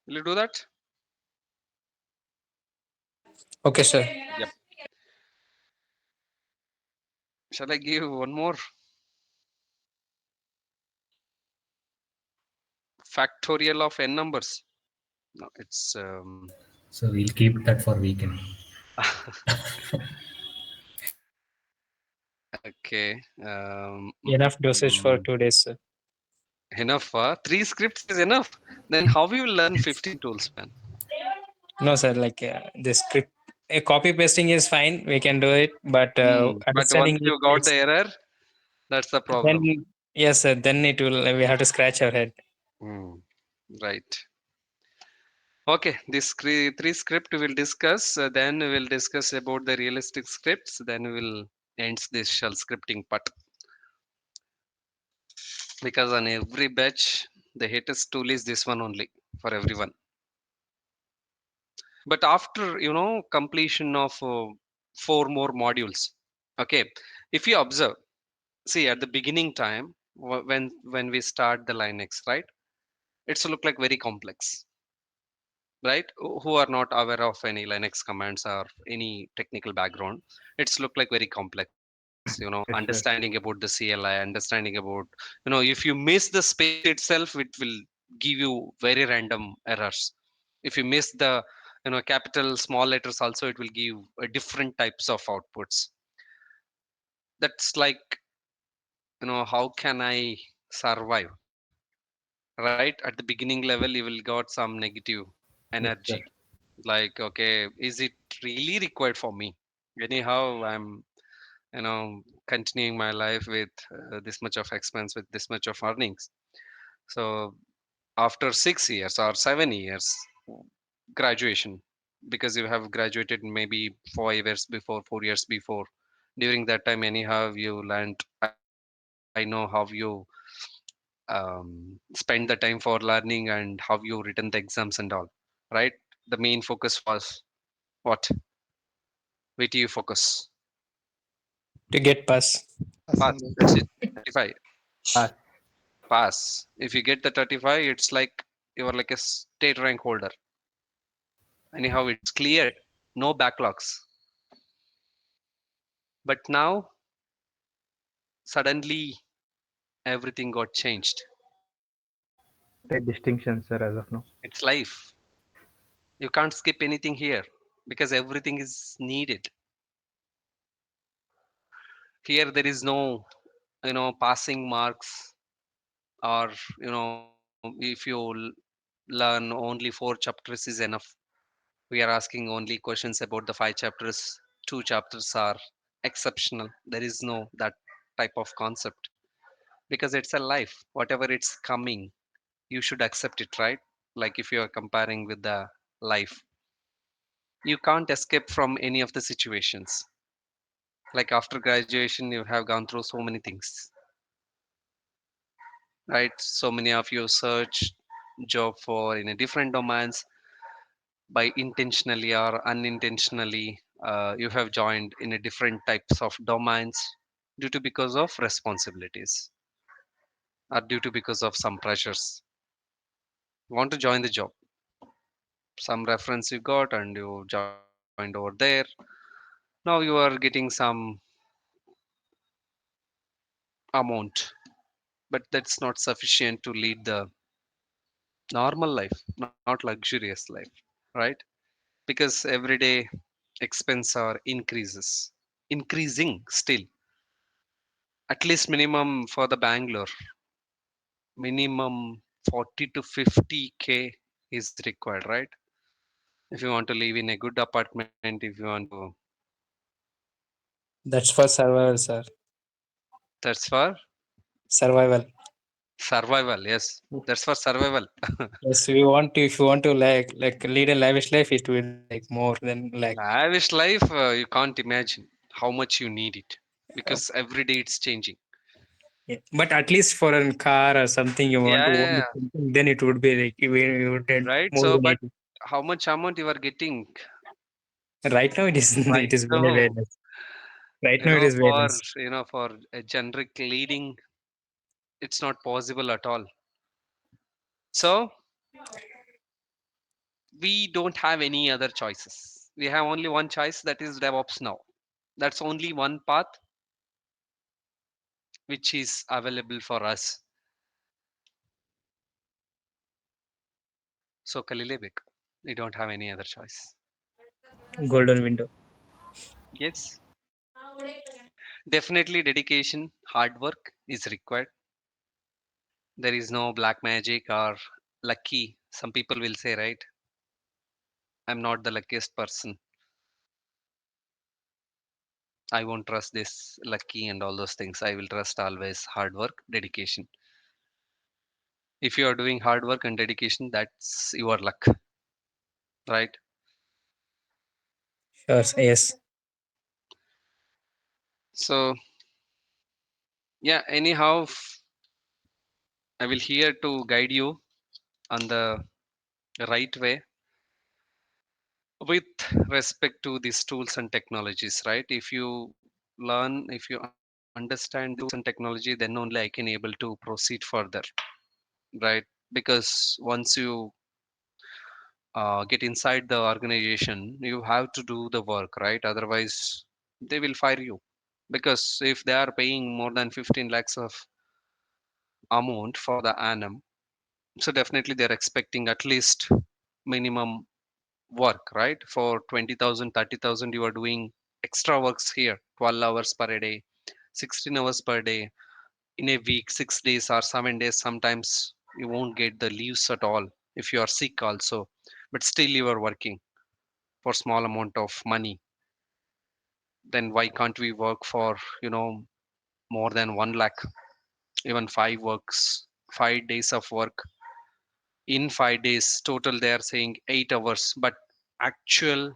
Will you do that? Okay, sir. Yep. Shall I give one more factorial of n numbers? No, it's So we'll keep that for weekend. okay. Enough dosage for 2 days, sir. Enough. 3 scripts is enough. Then how we will learn 15 tools, man? No, sir. Like the script, copy pasting is fine. We can do it, but But once understanding it you got takes. the error, that's the problem. Then yes, sir. Then it will. We have to scratch our head. Hmm. Right. Okay, this three script we will discuss. Then we will discuss about the realistic scripts. Then we will end this shell scripting part. Because on every batch, the latest tool is this one only for everyone. But after completion of 4 more modules, okay, if you observe, see at the beginning time when we start the Linux, right? It's look like very complex, right? Who are not aware of any Linux commands or any technical background, it's look like very complex, Yes, sir. understanding about the CLI, understanding about, if you miss the space itself, it will give you very random errors. If you miss the capital small letters also, it will give different types of outputs. That's like, how can I survive, right? At the beginning level you will got some negative Yes, energy, sir. like okay, is it really required for me? Anyhow, I'm continuing my life with this much of expense, with this much of earnings. So after 6 years or 7 years graduation, because you have graduated maybe 4 years before, 4 years before, during that time anyhow you learned, I know how you spend the time for learning and how you written the exams and all, right? The main focus was what? Where do you focus? To get pass. Pass, that's it. 35. Pass. Pass. If you get the 35, it's like you are like a state rank holder. Anyhow, it's cleared. No backlogs. But now, suddenly, everything got changed. State distinction, sir, as of now. It's life. You can't skip anything here because everything is needed. Here, there is no, passing marks, or, if you learn only 4 chapters is enough. We are asking only questions about the 5 chapters. 2 chapters are exceptional. There is no that type of concept, because it's a life. Whatever it's coming, you should accept it, right? Like if you are comparing with the life, you can't escape from any of the situations. Like after graduation, you have gone through so many things, right? So many of you search job for in a different domains, by intentionally or unintentionally, you have joined in a different types of domains due to because of responsibilities, or due to because of some pressures. You want to join the job, some reference you got and you joined over there. Now you are getting some amount, but that's not sufficient to lead the normal life, not luxurious life, right? Because every day expense are increasing still. At least minimum for the Bangalore, minimum 40 to 50K is required, right? If you want to live in a good apartment, if you want to, That's for survival, sir. that's for Survival. survival. Yes, that's for survival. Yes, we want to. If you want to like lead a lavish life, it will be like more than like. Lavish life, you can't imagine how much you need it Uh, because every day it's changing. yeah. But at least for a car or something you want Yeah, to yeah, own, yeah. something, then it would be like you would get Right. more So, than but 80. how much amount you are getting Right now it is right it is very very now? less. Right now it is very For less. for a generic leading, it's not possible at all. So we don't have any other choices. We have only one choice, that is DevOps now. That's only one path which is available for us. So Kalilebek, we don't have any other choice. Golden window. Yes, definitely dedication, hard work is required. There is no black magic or lucky. Some people will say, right? I'm not the luckiest person. I won't trust this lucky and all those things. I will trust always hard work, dedication. If you are doing hard work and dedication, that's your luck, right? Sure. Yes. So, yeah, anyhow, I will here to guide you on the right way with respect to these tools and technologies, right? If you learn, if you understand the tools and technology, then only I can able to proceed further, right? Because once you get inside the organization, you have to do the work, right? Otherwise they will fire you, because if they are paying more than 15 lakhs of amount for the annum, so definitely they're expecting at least minimum work, right? For 20,000, 30,000, you are doing extra works here, 12 hours per day, 16 hours per day, in a week, 6 days or 7 days. Sometimes you won't get the leaves at all if you are sick also, but still you are working for small amount of money. Then why can't we work for, more than 1 lakh, even 5 days of work in 5 days total? They are saying 8 hours, but actual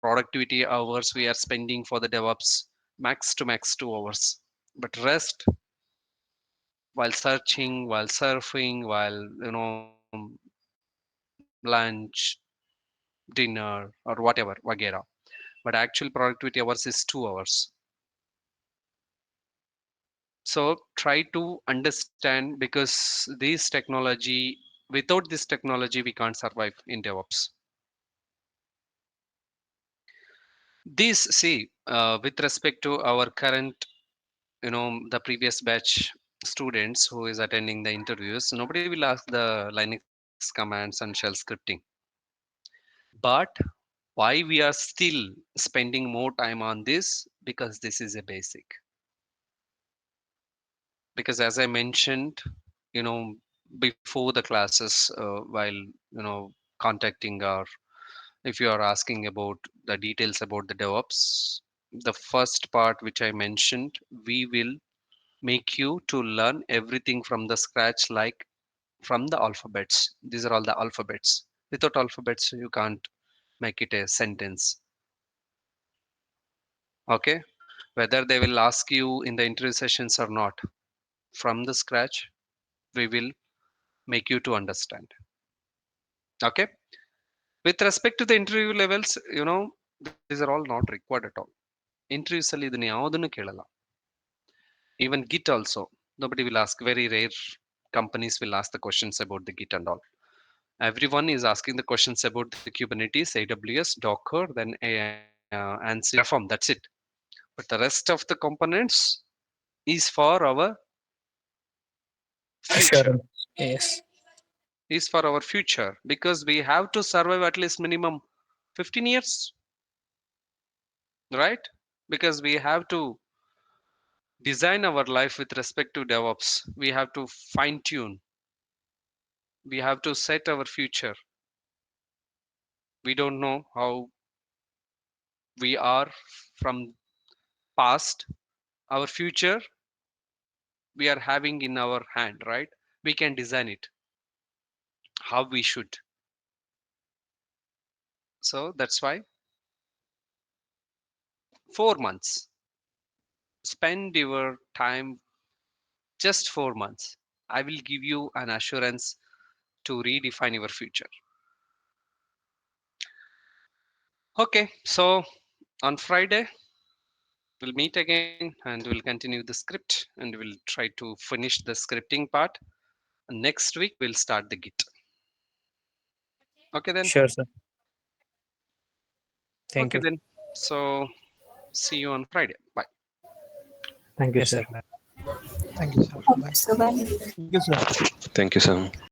productivity hours we are spending for the DevOps max to max 2 hours. But rest, while searching, while surfing, while lunch, dinner, or whatever, wagera. But actual productivity hours is 2 hours. So try to understand, because this technology, without this technology, we can't survive in DevOps. This, see, with respect to our current, the previous batch students who is attending the interviews, nobody will ask the Linux commands and shell scripting. But why we are still spending more time on this? Because this is a basic. Because as I mentioned, you know before the classes, while contacting, or if you are asking about the details about the DevOps, the first part which I mentioned, we will make you to learn everything from the scratch, like from the alphabets. These are all the alphabets. Without alphabets you can't make it a sentence. Okay, whether they will ask you in the interview sessions or not, from the scratch we will make you to understand. Okay, with respect to the interview levels, these are all not required at all. Interviews ಅಲ್ಲಿ ಇದನ್ನ ಯಾವುದನ್ನು ಕೇಳಲ್ಲ. Even Git also, nobody will ask. Very rare companies will ask the questions about the Git and all. Everyone is asking the questions about the Kubernetes, AWS, Docker, then Ansible, Terraform. That's it. But the rest of the components is for our future. Assurance. Yes. is for our future, because we have to survive at least minimum 15 years, right? Because we have to design our life with respect to DevOps. We have to fine tune. We have to set our future. We don't know how we are from past. Our future we are having in our hand, right? We can design it how we should. So that's why 4 months. Spend your time, just 4 months. I will give you an assurance to redefine your future. Okay, so on Friday, we'll meet again and we'll continue the script and we'll try to finish the scripting part. Next week, we'll start the Git. Okay, then. Sure, sir. Thank Okay, you. then. So, see you on Friday. Bye. Thank you, Yes, sir. sir. Thank you, sir. Bye. So bye. Thank you, sir. Thank you, sir.